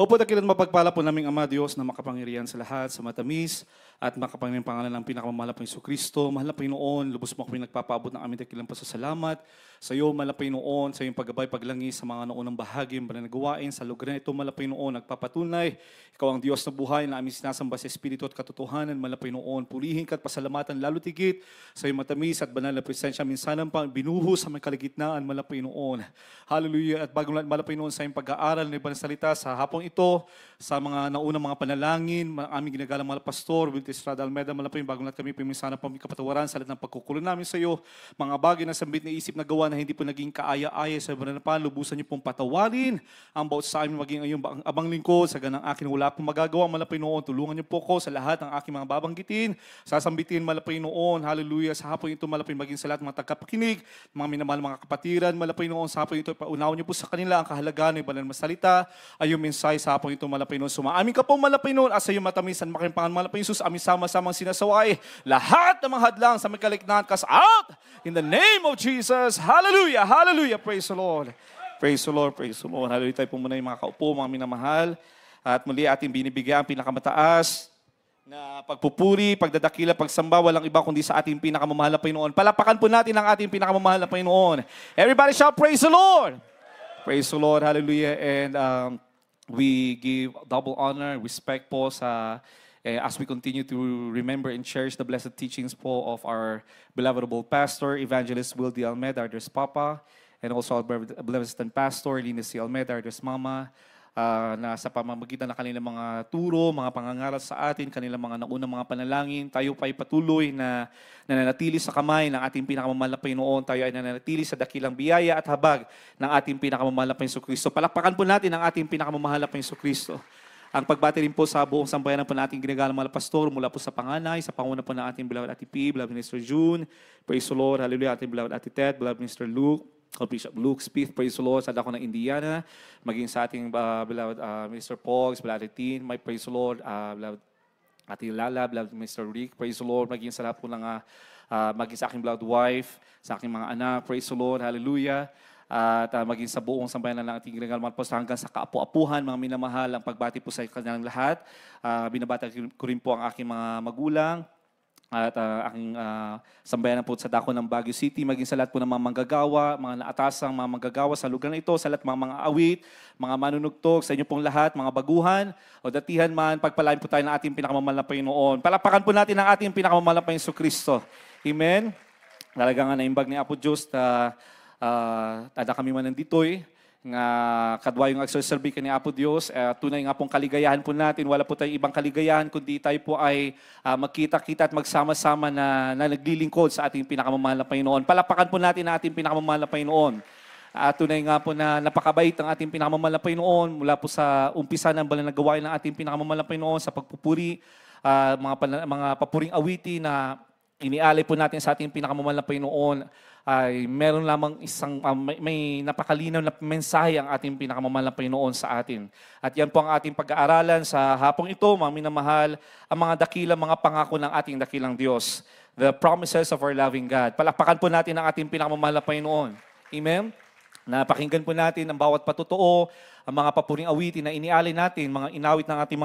Opo, dakilan mapagpala po naming Ama Diyos na makapangyarihan sa lahat, sa matamis, at makapangyarihan pangalan ng pinakamamahal na Panginoong Kristo. Mahal na Panginoon, lubos mo kami nagpapaabot ng aming dakilang pasasalamat. Sa iyo, mahal na Panginoon, sa iyong paggabay, paglangis sa mga naunang bahagi, ang banal na gawain, sa lugar na ito, mahal na Panginoon, nagpapatunay. Ikaw ang Diyos na buhay na aming sinasamba sa Espiritu at katotohanan, mahal na Panginoon. Purihin ka at pasalamatan lalo tigit sa iyong matamis at banal na presensya. Minsan pang binuhos sa may kaligitnaan, mahal na Panginoon. Hallelujah. At bago mahal na Panginoon sa iyong pag-aaral ng ibang salita sa hapong ito, sa mga naunang mga panalangin, aming ginagalang mga pastor, Wilton Estrada Almeida, malapit bago natin kami pimisana pa kapatawaran sa lahat ng pagkukulo namin sa iyo. Mga bagay na sambit na isip na gawa na hindi po naging kaaya-aya sa banal na lubusan niyo pong patawarin ang bawat sa amin maging ayong abang lingkod sa ganang akin wala pong magagawa, malapit noon. Tulungan niyo po ko sa lahat ng aking mga babanggitin, sasambitin, malapit noon. Hallelujah. Sa hapon ito, malapit maging sa lahat ng mga tagapakinig, mga minamahal mga kapatiran, malapit noon. Sa hapon ito, paunawan niyo po sa kanila ang kahalagahan ng banal na salita, ay yung mensahe sa hapon ito, malapit noon. Sumaamin ka po, malapit noon, asa yung matamisan, makimpangan, malapit Jesus, amin sama-samang sinasaway lahat ng mga hadlang sa may kaligtaan, cast out in the name of Jesus. Hallelujah, hallelujah, praise the Lord. Praise the Lord, praise the Lord. Hallelujah, tayo po muna yung mga kaupo, mga minamahal. At muli ating binibigyan ang pinakamataas na pagpupuri, pagdadakila, pagsamba, walang iba kundi sa ating pinakamamahal na Panginoon. Palapakan po natin ang ating pinakamamahal na Panginoon. Everybody shout, praise the Lord. Praise the Lord, hallelujah. And we give double honor, respect po sa as we continue to remember and cherish the blessed teachings po of our beloved pastor, Evangelist Will D. Almeida, our Papa, and also our beloved pastor, Linus C. Almeida, our Mama, na sa pamamagitan ng kanilang mga turo, mga pangangaral sa atin, kanilang mga naunang mga panalangin, tayo pa ay patuloy na nananatili sa kamay ng ating pinakamamahal na Panginoon, tayo ay nananatili sa dakilang biyaya at habag ng ating pinakamamahal na Panginoon Kristo. Palakpakan po natin ang ating pinakamamahal na Panginoon Kristo. Ang pagbati rin po sa buong sambayanan po nating ginagalang mga pastor mula po sa panganay, sa panguna po ng ating beloved Ate P, beloved Minister June, praise the Lord, hallelujah, ating beloved Ate Ted, beloved Minister Luke, Bishop Luke Smith, praise the Lord, sa dako ng Indiana, maging sa ating beloved Minister Pogs, beloved Ate Tin, my praise the Lord, beloved Ate Lala, beloved Mr. Rick, praise the Lord, maging sa lahat po ng maging sa aking beloved wife, sa aking mga anak, praise the Lord, hallelujah. At maging sa buong sambayanan ng ating ginagalang po hanggang sa kaapu-apuhan, mga minamahal, ang pagbati po sa kanilang lahat. Binabati ko rin po ang aking mga magulang at aking sambayanan po sa dako ng Baguio City, maging sa lahat po ng mga manggagawa, mga naatasang mga manggagawa sa lugar na ito, sa lahat mga awit, mga manunugtog, sa inyo pong lahat, mga baguhan o datihan man, pagpalain po tayo ng ating pinakamamahal na Panginoon. Palapakan po natin ang ating pinakamamahal na Panginoon Kristo. Amen? Talaga nga naimbag ni Apo Diyos na tada kami man nandito'y nga kadwa yung agserserbi ka ni Apo Diyos. Tunay nga pong kaligayahan po natin. Wala po tayong ibang kaligayahan kundi tayo po ay magkita-kita at magsama-sama na naglilingkod sa ating pinakamamahal na Panginoon. Palapakan po natin ang ating pinakamamahal na Panginoon. Tunay nga po na napakabait ang ating pinakamamahal na Panginoon mula po sa umpisa ng banal na gawain ng ating pinakamamahal na Panginoon sa pagpupuri, mga papuring awiti na inialay po natin sa ating pinakamamahal na Panginoon ay meron lamang isang may napakalinaw na mensahe ang ating pinakamamahal na Panginoon sa atin. At yan po ang ating pag-aaralan sa hapong ito, mga minamahal, ang mga dakilang mga pangako ng ating dakilang Diyos. The promises of our loving God. Palakpakan po natin ang ating pinakamamahal na Panginoon. Amen? Napakinggan po natin ang bawat patotoo, ang mga papuring awitin na inialay natin, mga inawit ng ating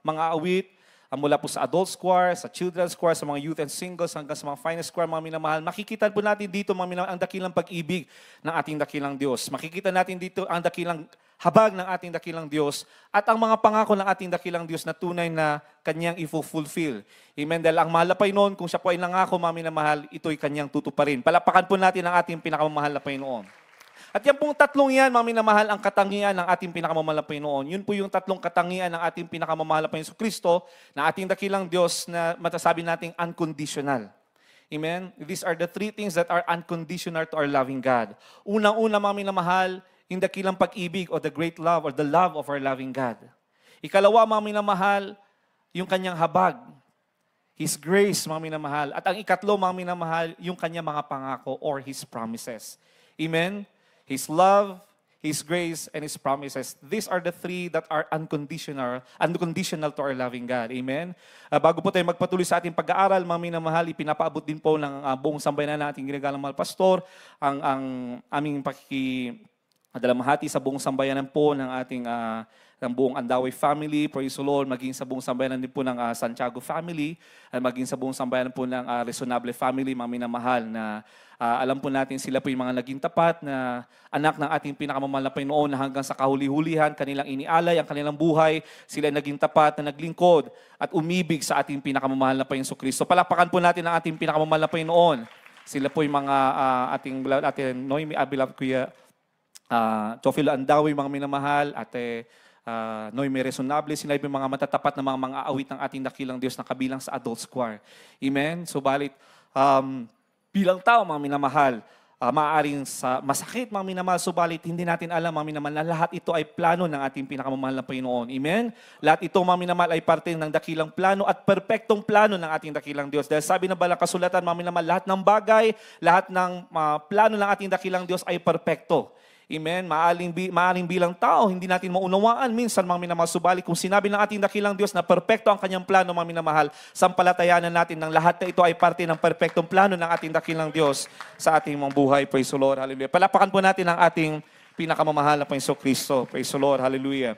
mga awit, mula po sa adult choir, sa children's choir, sa mga youth and singles, hanggang sa mga finest choir, mga minamahal. Makikita po natin dito mga minamahal, ang dakilang pag-ibig ng ating dakilang Diyos. Makikita natin dito ang dakilang habag ng ating dakilang Diyos at ang mga pangako ng ating dakilang Diyos na tunay na Kanyang i-fulfill. Amen? Dahil ang mahal na Panginoon, kung siya po ay nangako, mga minamahal, ito'y Kanyang tutuparin. Palapakan po natin ang ating pinakamamahal na Panginoon. At yan pong tatlong yan, mga minamahal, ang katangian ng ating pinakamamahal na Panginoon. Yun po yung tatlong katangian ng ating pinakamamahal na Panginoon Kristo, na ating dakilang Diyos na matasabi nating unconditional. Amen? These are the three things that are unconditional to our loving God. Unang-una, mga minamahal, yung dakilang pag-ibig o the great love or the love of our loving God. Ikalawa, mga minamahal, yung kanyang habag. His grace, mga minamahal. At ang ikatlo, mga minamahal, yung kanyang mga pangako or His promises. Amen? His love, His grace, and His promises. These are the three that are unconditional to our loving God. Amen? Bago po tayo magpatuloy sa ating pag-aaral, mga minamahal, ipinapaabot din po ng buong sambayanan na ating ginagalang mahal pastor, ang aming dalamhati sa buong sambayanan po ng ating ng buong Andawi family, praise the Lord, maging sa buong sambayanan din po ng Santiago family, at maging sa buong sambayanan po ng Resonable family, mga minamahal na alam po natin sila po yung mga naging tapat na anak ng ating pinakamamahal na Panginoon na hanggang sa kahuli-hulihan, kanilang inialay ang kanilang buhay, sila naging tapat na naglingkod at umibig sa ating pinakamamahal na Panginoon Kristo. Palakpakan po natin ang ating pinakamamahal na Panginoon. Sila po yung mga ating Noemi, beloved Kuya Teofilo Andawi, mga minamahal, Ate Noemi Resonable, sila yung mga matatapat na mga awit ng ating dakilang Diyos na kabilang sa adult choir. Amen? Subalit, bilang tao, mga minamahal, maaaring masakit, mga minamahal, subalit hindi natin alam, mga minamahal, na lahat ito ay plano ng ating pinakamamahal na Panginoon. Amen? Lahat ito, mga minamahal, ay parte ng dakilang plano at perpektong plano ng ating dakilang Diyos. Dahil sabi ng Balang Kasulatan, mga minamahal, lahat ng bagay, lahat ng plano ng ating dakilang Diyos ay perpekto. Amen. Maaring bilang tao, hindi natin maunawaan minsan, mga minamahal, subalit kung sinabi ng ating dakilang Diyos na perpekto ang kanyang plano, mga minamahal, sampalatayanan natin ng lahat na ito ay parte ng perpektong plano ng ating dakilang Diyos sa ating mga buhay. Praise the Lord. Hallelujah. Palapakan po natin ang ating pinakamamahal na Panginoon Kristo. Praise the Lord. Hallelujah.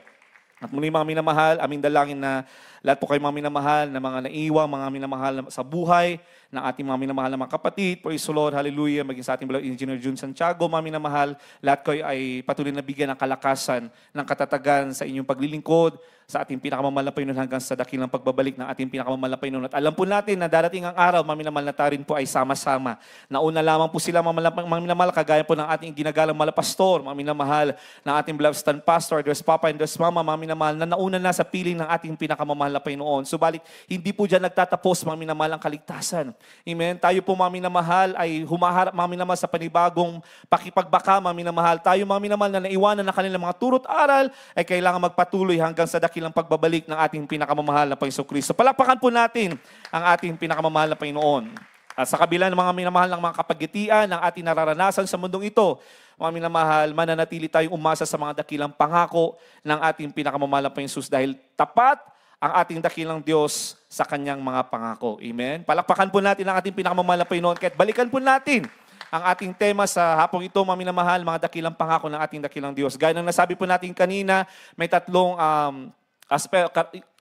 At muli, mga minamahal, aming dalangin na lahat po kayo, mga minamahal, na mga naiwang, mga minamahal sa buhay ng ating mga minamahal na mga kapatid. Praise the Lord, hallelujah. Maging sa ating beloved Engineer Jun Santiago, mga minamahal, lahat kayo ay patuloy na bigyan ng kalakasan, ng katatagan sa inyong paglilingkod, sa ating pinakamamahal na Panginoon hanggang sa dakilang pagbabalik ng ating pinakamamahal na Panginoon. At alam po natin na darating ang araw, mga minamahal, na tayo rin po ay sama-sama. Nauna lamang po sila, mga minamahal, kagaya po ng ating ginagalang malapastor, mga minamahal, ng ating beloved stand pastor, Dres Papa and Dres Mama, mga minamahal, na nauna na sa piling ng ating pinakamamahal na Panginoon. Subalit, hindi po dyan nagtatapos, mga minamahal, ang kaligtasan. Amen. Tayo po, mga minamahal, ay humaharap, mga minamahal, sa panibagong pakipagbaka, mga minamahal. Tayo, mga minamahal, na naiwanan na kanilang mga turot aral, ay kailangan magpatuloy hanggang sa dakilang pagbabalik ng ating pinakamamahal na Panginoon Kristo. Palakpakan po natin ang ating pinakamamahal na Panginoon. At sa kabila ng mga minamahal ng mga kapagitian ng ating nararanasan sa mundong ito, mga minamahal, mananatili tayong umasa sa mga dakilang pangako ng ating pinakamamahal na Panginoon Jesus dahil tapat ang ating dakilang Diyos sa kanyang mga pangako. Amen? Palakpakan po natin ang ating pinakamamahal na Panginoon. Kahit balikan po natin ang ating tema sa hapong ito, mga minamahal, mga dakilang pangako ng ating dakilang Diyos. Gaya ng nasabi po natin kanina, may tatlong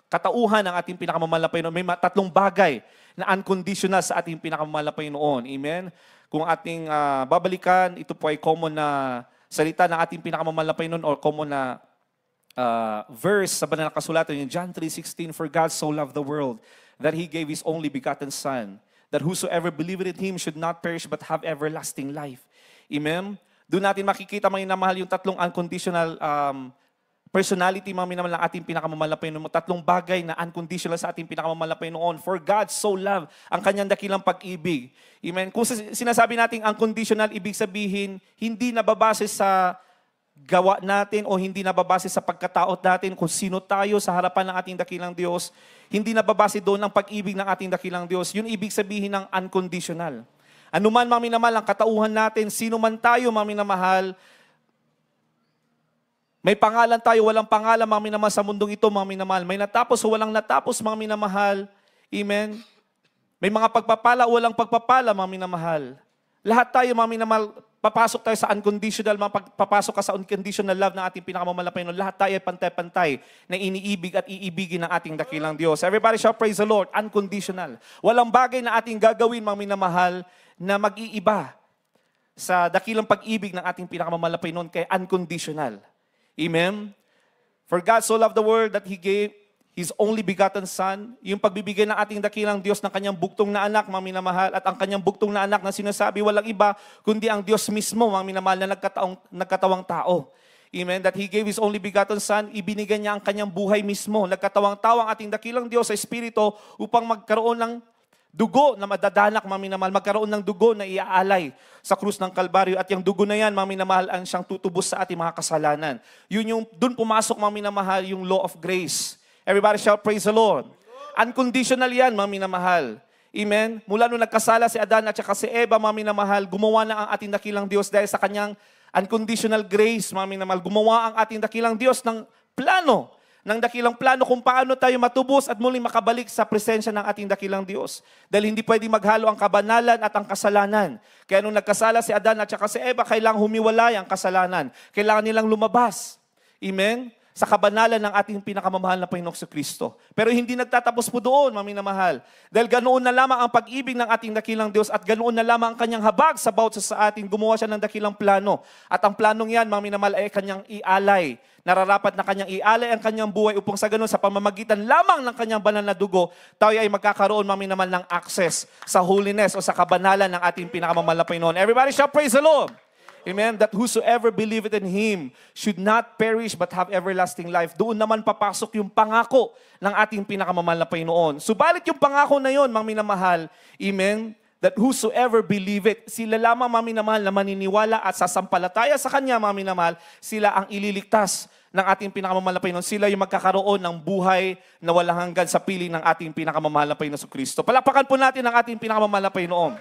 katauhan ng ating pinakamamahal na Panginoon. May tatlong bagay na unconditional sa ating pinakamamahal na Panginoon. Amen? Kung ating babalikan, ito po ay common na salita ng ating pinakamamahal na Panginoon or common na verse sa banal na kasulatan, yung John 3:16, "For God so loved the world that He gave His only begotten Son, that whosoever believeth in Him should not perish but have everlasting life." Amen? Doon natin makikita, mga minamahal, yung tatlong unconditional personality, mga minamahal, ng ating pinakamamahal na Panginoon. Tatlong bagay na unconditional sa ating pinakamamahal na Panginoon. For God so loved, ang kanyang dakilang pag-ibig. Amen? Kung sinasabi natin unconditional, ibig sabihin, hindi nababase sa gawa natin o hindi nababase sa pagkatao natin kung sino tayo sa harapan ng ating dakilang Diyos. Hindi nababase doon ang pag-ibig ng ating dakilang Diyos. Yun ibig sabihin ng unconditional. Anuman, mga minamahal, ang katauhan natin, sino man tayo, mga minamahal, may pangalan tayo, walang pangalan, mga minamahal, sa mundong ito, mga minamahal. May natapos o walang natapos, mga minamahal. Amen? May mga pagpapala o walang pagpapala, mga minamahal. Lahat tayo, mga minamahal, papasok tayo sa unconditional, papasok ka sa unconditional love ng ating pinakamamahal na Panginoon. Lahat tayo ay pantay-pantay na iniibig at iibigin ng ating dakilang Diyos. Everybody shall praise the Lord. Unconditional. Walang bagay na ating gagawin, mga minamahal, na mag-iiba sa dakilang pag-ibig ng ating pinakamamahal na Panginoon kaya unconditional. Amen? For God so loved the world that He gave His only begotten Son, yung pagbibigay ng ating dakilang Diyos ng kanyang bugtong na anak, mga minamahal, at ang kanyang bugtong na anak na sinasabi, walang iba, kundi ang Diyos mismo, mga minamahal, na nagkatawang tao. Amen? That He gave His only begotten Son, ibinigay niya ang kanyang buhay mismo, nagkatawang tao ang ating dakilang Diyos sa Espiritu upang magkaroon ng dugo na madadanak, mga minamahal, magkaroon ng dugo na iaalay sa krus ng Kalbaryo. At yung dugo na yan, mga minamahal, ang siyang tutubos sa ating mga kasalanan. Yun yung, dun pumasok, mga minamahal, yung law of grace. Everybody shall praise the Lord. Unconditional yan, mga minamahal. Amen? Mula nung nagkasala si Adan at saka si Eva, mga minamahal, gumawa na ang ating dakilang Diyos dahil sa kanyang unconditional grace, mga minamahal. Gumawa ang ating dakilang Diyos ng plano, ng dakilang plano kung paano tayo matubos at muling makabalik sa presensya ng ating dakilang Diyos. Dahil hindi pwedeng maghalo ang kabanalan at ang kasalanan. Kaya nung nagkasala si Adan at saka si Eva, kailangang humiwalay ang kasalanan. Kailangan nilang lumabas. Amen? sa kabanalan ng ating pinakamamahal na Panginoong Kristo. Pero hindi nagtatapos po doon, mga minamahal. Dahil ganoon na lamang ang pag-ibig ng ating dakilang Diyos at ganoon na lamang ang kanyang habag sa bawat isa sa atin. Gumawa siya ng dakilang plano. At ang planong yan, mga minamahal, ay kanyang ialay. Nararapat na kanyang ialay ang kanyang buhay upang sa ganoon, sa pamamagitan lamang ng kanyang banal na dugo, tayo ay magkakaroon, mga minamahal, ng access sa holiness o sa kabanalan ng ating pinakamamahal na Panginoon. Everybody shall praise the Lord! Amen? That whosoever believeth in Him should not perish but have everlasting life. Doon naman papasok yung pangako ng ating pinakamamahal na Panginoon. Subalit yung pangako na yon, mga minamahal, amen? That whosoever believeth, sila lamang, mga minamahal, na maniniwala at sasampalataya sa Kanya, mga minamahal, sila ang ililigtas ng ating pinakamamahal na Panginoon. Sila yung magkakaroon ng buhay na walang hanggan sa piling ng ating pinakamamahal na Panginoon Kristo. Palakpakan po natin ang ating pinakamamahal na Panginoon.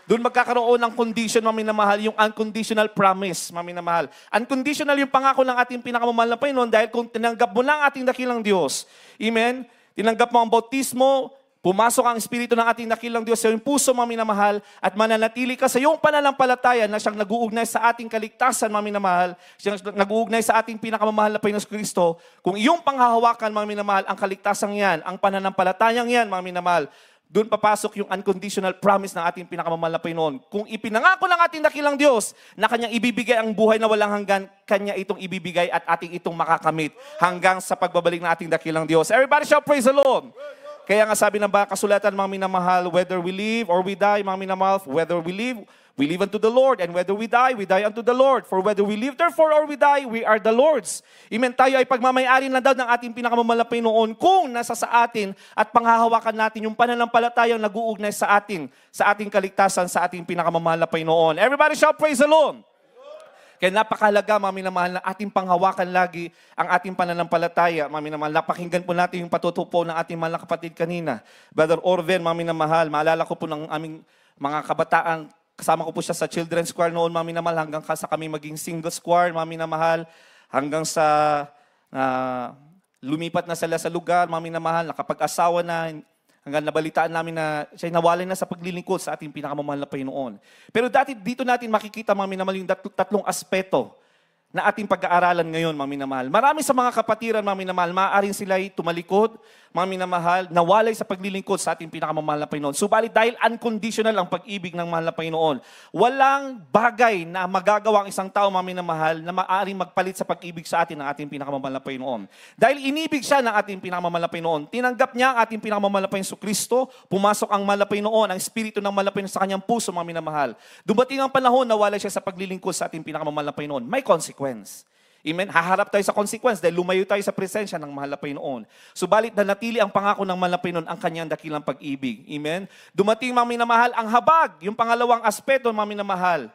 Doon magkakaroon ng condition, mga minamahal, yung unconditional promise, mga minamahal. Unconditional yung pangako ng ating pinakamamahal na Panginoon dahil kung tinanggap mo lang ating dakilang Diyos, amen, tinanggap mo ang bautismo, pumasok ang Espiritu ng ating dakilang Diyos sa iyong puso, mga minamahal, at mananatili ka sa iyong pananampalataya na siyang nag-uugnay sa ating kaligtasan, mga minamahal, siyang nag-uugnay sa ating pinakamamahal na Panginoon Kristo. Kung iyong panghahawakan, mga minamahal, ang kaligtasan yan, ang pananampalatayang yan, mga minamahal, doon papasok yung unconditional promise ng ating pinakamamahal na Panginoon. Kung ipinangako ng ating dakilang Diyos na Kanyang ibibigay ang buhay na walang hanggan, Kanya itong ibibigay at ating itong makakamit hanggang sa pagbabalik ng ating dakilang Diyos. Everybody shall praise the Lord! Kaya nga sabi ng kasulatan, mga minamahal, whether we live or we die, mga minamahal, whether we live unto the Lord, and whether we die unto the Lord. For whether we live therefore or we die, we are the Lord's. Amen. Tayo ay pagmamayari na daw ng ating pinakamamahal na Panginoon kung nasa sa atin at panghahawakan natin yung pananampalatayang nag-uugnay sa ating kaligtasan, sa ating pinakamamahal na Panginoon. Everybody shall praise the Lord! Kaya napakahalaga, mga minamahal, na ating panghawakan lagi ang ating pananampalataya. Mga minamahal, napakinggan po natin yung patutupo ng ating mahal na kapatid kanina. Brother Orven, mga minamahal, maalala ko po ng aming mga kabataan, kasama ko po siya sa children's choir noon, mga minamahal, hanggang sa kami maging singles choir, mga minamahal, hanggang sa lumipat na sila sa lugar, mga minamahal, nakapag-asawa na, hanggang nabalitaan namin na siya nawalay na sa paglilingkod sa ating pinakamamahal na Panginoon. Pero dito natin makikita, mga minamahal, yung tatlong aspeto na ating pag-aaralan ngayon, mga minamahal. Marami sa mga kapatiran, mga minamahal, maaaring sila ay tumalikod, mga minamahal, nawalay sa paglilingkod sa ating pinakamamahal na Panginoon. Subalit dahil unconditional ang pag-ibig ng mahal na Panginoon, walang bagay na magagawa ang isang tao, mga minamahal, na maaaring magpalit sa pag-ibig sa atin ng ating pinakamamahal na Panginoon. Dahil inibig siya ng ating pinakamamahal na Panginoon, tinanggap niya ang ating pinakamamahal na Panginoon Kristo, pumasok ang mahal na Panginoon, ang Espiritu ng mahal na Panginoon sa kanyang puso, mga minamahal. Dumating ang panahon na wala siya sa paglilingkod sa ating pinakamamahal na Panginoon. May consequence. Amen? Haharap tayo sa consequence dahil lumayo tayo sa presensya ng mahal na Panginoon. Subalit na natili ang pangako ng mahal na Panginoon, ang kanyang dakilang pag-ibig. Amen? Dumating, mga minamahal, ang habag, yung pangalawang aspeto, mga minamahal.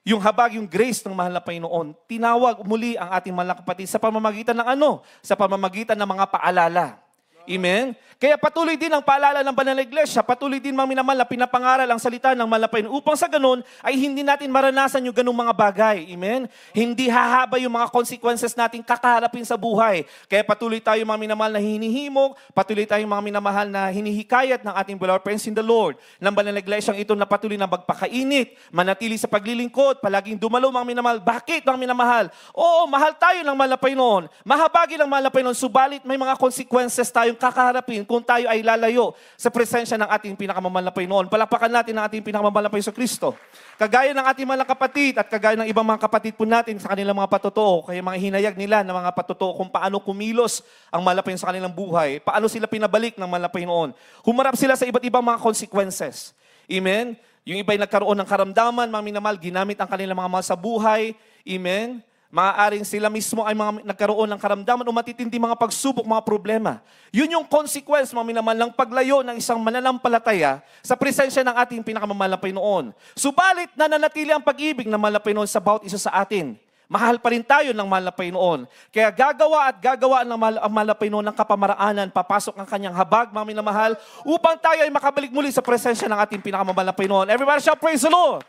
Yung habag, yung grace ng mahal na Panginoon. Tinawag muli ang ating mahal na kapatid sa pamamagitan ng ano? Sa pamamagitan ng mga paalala. Amen? Kaya patuloy din ang paalala ng banal na iglesia, patuloy din, mga minamahal, na pinapangaral ang salita ng mahal na Panginoon upang sa ganun ay hindi natin maranasan yung ganung mga bagay. Amen? Hindi hahaba yung mga consequences natin kakaharapin sa buhay. Kaya patuloy tayo, mga minamahal, na hinihimok, patuloy tayo, mga minamahal, na hinihikayat ng ating beloved friends in the Lord, ng banal na iglesia ito na patuloy na magpakainit, manatili sa paglilingkod, palaging dumalo, mga minamahal. Bakit, mga minamahal? Oo, mahal tayo ng mahal na Panginoon. Mahabagin ang mahal na Panginoon, subalit may mga consequences tayong kakaharapin kung tayo ay lalayo sa presensya ng ating pinakamamahal na Panginoon. Palakpakan natin ang ating pinakamamahal na Panginoon Kristo. Kagaya ng ating mga kapatid at kagaya ng ibang mga kapatid po natin sa kanilang mga patotoo, kaya mga hinayag nila ng mga patotoo kung paano kumilos ang mahal na Panginoon sa kanilang buhay, paano sila pinabalik ng mahal na Panginoon. Humarap sila sa iba't ibang mga consequences. Amen? Yung iba ay nagkaroon ng karamdaman, mga minamahal, ginamit ang kanilang mga mahal sa buhay. Amen? Maaaring sila mismo ay mga nagkaroon ng karamdaman o matitindi mga pagsubok, mga problema. Yun yung consequence, mga minamahal, ng paglayo ng isang mananampalataya sa presensya ng ating pinakamamahal na Panginoon. Subalit, nananatili ang pag-ibig ng mahal na Panginoon sa bawat isa sa atin. Mahal pa rin tayo ng mahal na Panginoon. Kaya gagawa ng mahal na Panginoon ng kapamaraanan, papasok ang kanyang habag, mga minamahal, upang tayo ay makabalik muli sa presensya ng ating pinakamamahal na Panginoon. Everybody shall praise the Lord!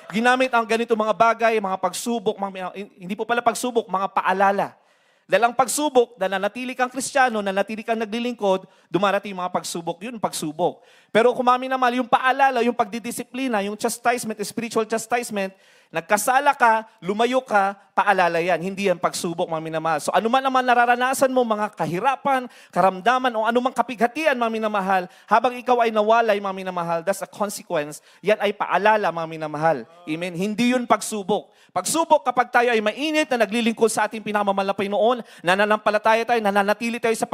Ginamit ang ganito mga bagay, mga pagsubok, hindi po pala pagsubok, mga paalala. Dahil ang pagsubok, dahil nanatili kang Kristiyano, nanatili kang naglilingkod, dumarating yung mga pagsubok, yun pagsubok. Pero kung minamahal, yung paalala, yung pagdidisiplina, yung chastisement, spiritual chastisement, Nagkasala ka, lumayo ka, paalala yan. Hindi yan pagsubok, mga minamahal. So anuman naman nararanasan mo, mga kahirapan, karamdaman, o anumang kapighatian, mga minamahal, habang ikaw ay nawalay, mga minamahal, that's a consequence. Yan ay paalala, mga minamahal. Amen? Hindi yun pagsubok. Pagsubok kapag tayo ay mainit na naglilingkod sa ating pinakamamahal na Panginoon, nananampalataya tayo, nananatili tayo sa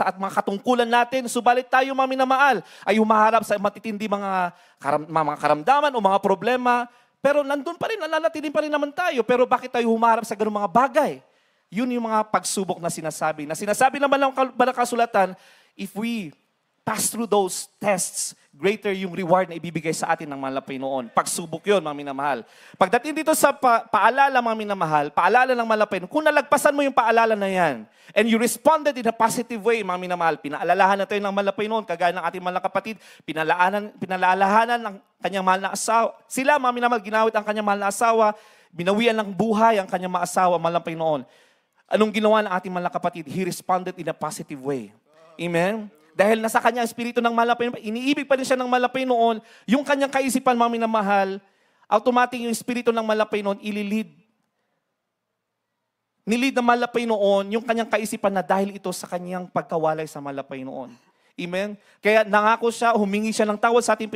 at mga katungkulan natin, subalit tayo, mga minamahal, ay humaharap sa matitindi mga karamdaman o mga problema. Pero nandun pa rin, nananatiling pa rin naman tayo. Pero bakit tayo humarap sa ganung mga bagay? Yun yung mga pagsubok na sinasabi. Na sinasabi naman ng Banal Kasulatan, if we pass through those tests, greater yung reward na ibibigay sa atin ng mahal na Panginoon. Pagsubok yun, mga minamahal. Pagdating dito sa paalala, mga minamahal, paalala ng mahal na Panginoon, kung nalagpasan mo yung paalala na yan, and you responded in a positive way, mga minamahal, pinaalalahan na tayo ng mahal na Panginoon, kagaya ng ating mahal na kapatid, pinaalalahanan ng kanyang mahal na asawa. Sila, mga minamahal, ginawit ang kanyang mahal na asawa, binawian ng buhay ang kanyang mga asawa, mahal na Panginoon. Anong ginawa ng ating mahal na kapatid? He responded in a positive way. Amen? Dahil nasa kanya ang espiritu ng mahal na Panginoon, iniibig pa rin siya ng mahal na Panginoon, yung kanyang kaisipan, mga minamahal, automatic yung espiritu ng mahal na Panginoon, ililid. Nilid ng mahal na Panginoon yung kanyang kaisipan na dahil ito sa kanyang pagkawalay sa mahal na Panginoon. Amen? Kaya nangako siya, humingi siya ng tawad sa ating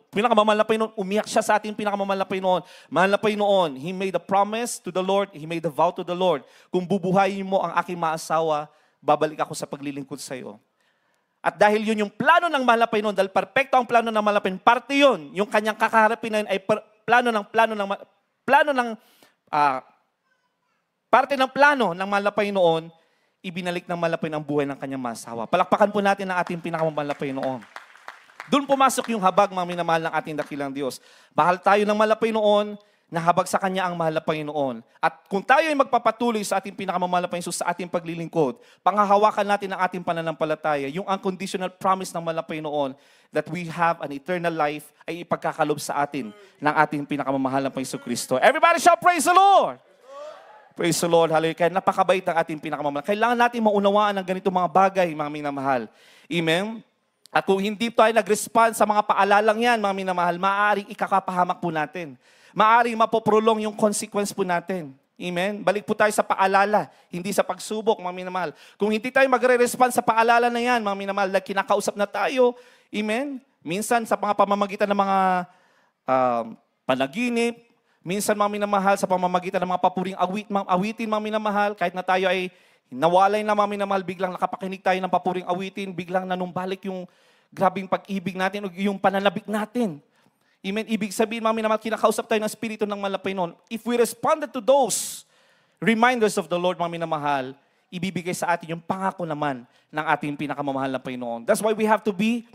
pinakamamahal na Panginoon, umiyak siya sa ating pinakamamahal na Panginoon. Mahal na Panginoon, He made a promise to the Lord, He made a vow to the Lord. Kung bubuhayin mo ang aking maasawa, babalik ako sa paglilingkod sa iyo. At dahil yun yung plano ng mahal na Panginoon, dahil perfecto ang plano ng mahal na Panginoon, parte yun, yung kanyang kakaharapin na yun ay parte ng plano ng mahal na Panginoon, ibinalik ng mahal na Panginoon ang buhay ng kanyang masawa. Palakpakan po natin ang ating pinakamahal na Panginoon. Doon pumasok yung habag, mga minamahal ng ating dakilang Diyos. Bahal tayo ng mahal na Panginoon, nahabag sa Kanya ang mahal na Panginoon. At kung tayo ay magpapatuloy sa ating pinakamamahal na Panginoon, sa ating paglilingkod, panghahawakan natin ang ating pananampalataya, yung unconditional promise ng mahal na Panginoon that we have an eternal life ay ipagkakalob sa atin ng ating pinakamamahal na Panginoon Kristo. Everybody shout, praise the Lord! Praise the Lord, hallelujah. Kaya napakabait ng ating pinakamamahal. Kailangan natin maunawaan ang ganitong mga bagay, mga minamahal. Amen? At kung hindi tayo nag-respond sa mga paalalang yan, mga minamahal, maaaring ikakapahamak po natin. Maaaring mapoprolong yung consequence po natin. Amen? Balik po tayo sa paalala, hindi sa pagsubok, mga minamahal. Kung hindi tayo magre-respond sa paalala na yan, mga minamahal, like kinakausap na tayo, amen? Minsan sa mga pamamagitan ng mga panaginip, minsan, mga minamahal, sa pamamagitan ng mga papuring awitin, mga minamahal, kahit na tayo ay nawalay na, mga minamahal, biglang nakapakinig tayo ng papuring awitin, biglang nanumbalik yung grabing pag-ibig natin o yung pananabik natin. Amen. Ibig sabihin, mga minamahal, kinakausap tayo ng Espiritu ng mahal na Panginoon. If we responded to those reminders of the Lord, mga minamahal, ibibigay sa atin yung pangako naman ng ating pinakamamahal na Panginoon. That's why we have to be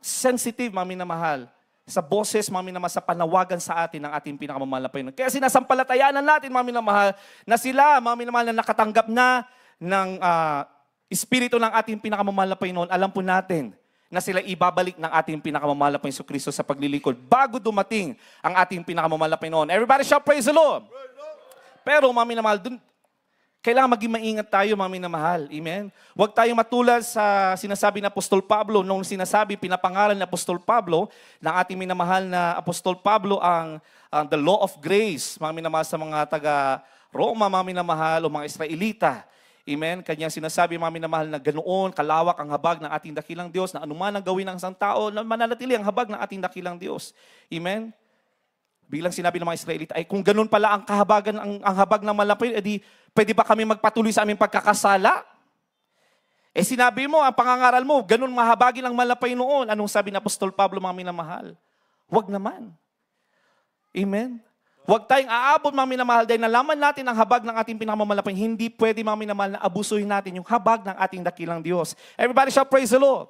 sensitive, mga minamahal, sa boses, mga minamahal, sa panawagan sa atin ng ating pinakamamahal na Panginoon. Kaya sinasampalatayanan natin, mga minamahal, na sila, mga minamahal, na nakatanggap na ng Espiritu ng ating pinakamamahal na Panginoon, alam po natin na sila ibabalik ng ating pinakamamahal na Panginoon Kristo sa paglilingkod bago dumating ang ating pinakamamahal na Panginoon. Everybody shout, praise the Lord! Pero, mga minamahal, dun, kailangan maging maingat tayo, mga minamahal. Amen? Huwag tayong matulad sa sinasabi ng Apostol Pablo, nung sinasabi, pinapangalan ng Apostol Pablo, ng ating minamahal na Apostol Pablo, ang the law of grace, mga minamahal, sa mga taga-Roma, mga minamahal, o mga Israelita. Amen? Kanya sinasabi, mga minamahal, na ganoon, kalawak ang habag ng ating dakilang Diyos, na anuman ang gawin ng isang tao, na mananatili ang habag ng ating dakilang Diyos. Amen? Bilang sinabi ng mga Israelita, ay kung ganun pala ang kahabagan, ang habag ng malapit, edi pwede ba kami magpatuloy sa aming pagkakasala? Eh sinabi mo, ang pangangaral mo, ganun mahabagin ang malapay noon. Anong sabi ng Apostol Pablo, mga minamahal? Huwag naman. Amen? Huwag tayong aabot, mga minamahal, dahil nalaman natin ang habag ng ating pinakamamalapay. Hindi pwede, mga minamahal, na abusuhin natin yung habag ng ating dakilang Diyos. Everybody shall praise the Lord.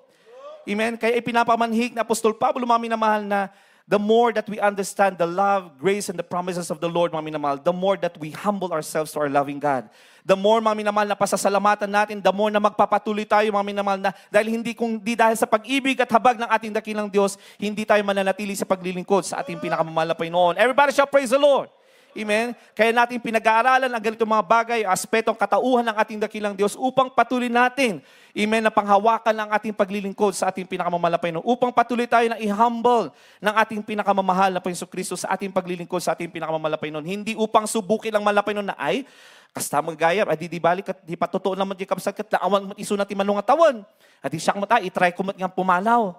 Amen? Kaya ipinapamanhik na Apostol Pablo, mga minamahal, na the more that we understand the love, grace, and the promises of the Lord, mga minamahal, the more that we humble ourselves to our loving God. The more, mga minamahal, na pasasalamatan natin, the more na magpapatuloy tayo, mga minamahal, na dahil hindi dahil sa pag-ibig at habag ng ating dakilang Diyos, hindi tayo mananatili sa paglilingkod sa ating pinakamamahal na Panginoon. Everybody shall praise the Lord. Amen? Kaya natin pinag-aaralan ang ganitong mga bagay, aspetong katauhan ng ating dakilang Diyos upang patuloy natin, amen, na panghawakan ang ating paglilingkod sa ating pinakamamalapay no. Upang patuloy tayo na i-humble ng ating pinakamamahal na Panginoong Kristo sa ating paglilingkod sa ating pinakamamalapay no. Hindi upang subukin ang malapay no na ay, kasta magayab, adi di balik at di pa totoo naman di kapsagkat na awan mat iso natin manong atawan. At di siyak mata, itry ko mat nga pumalaw.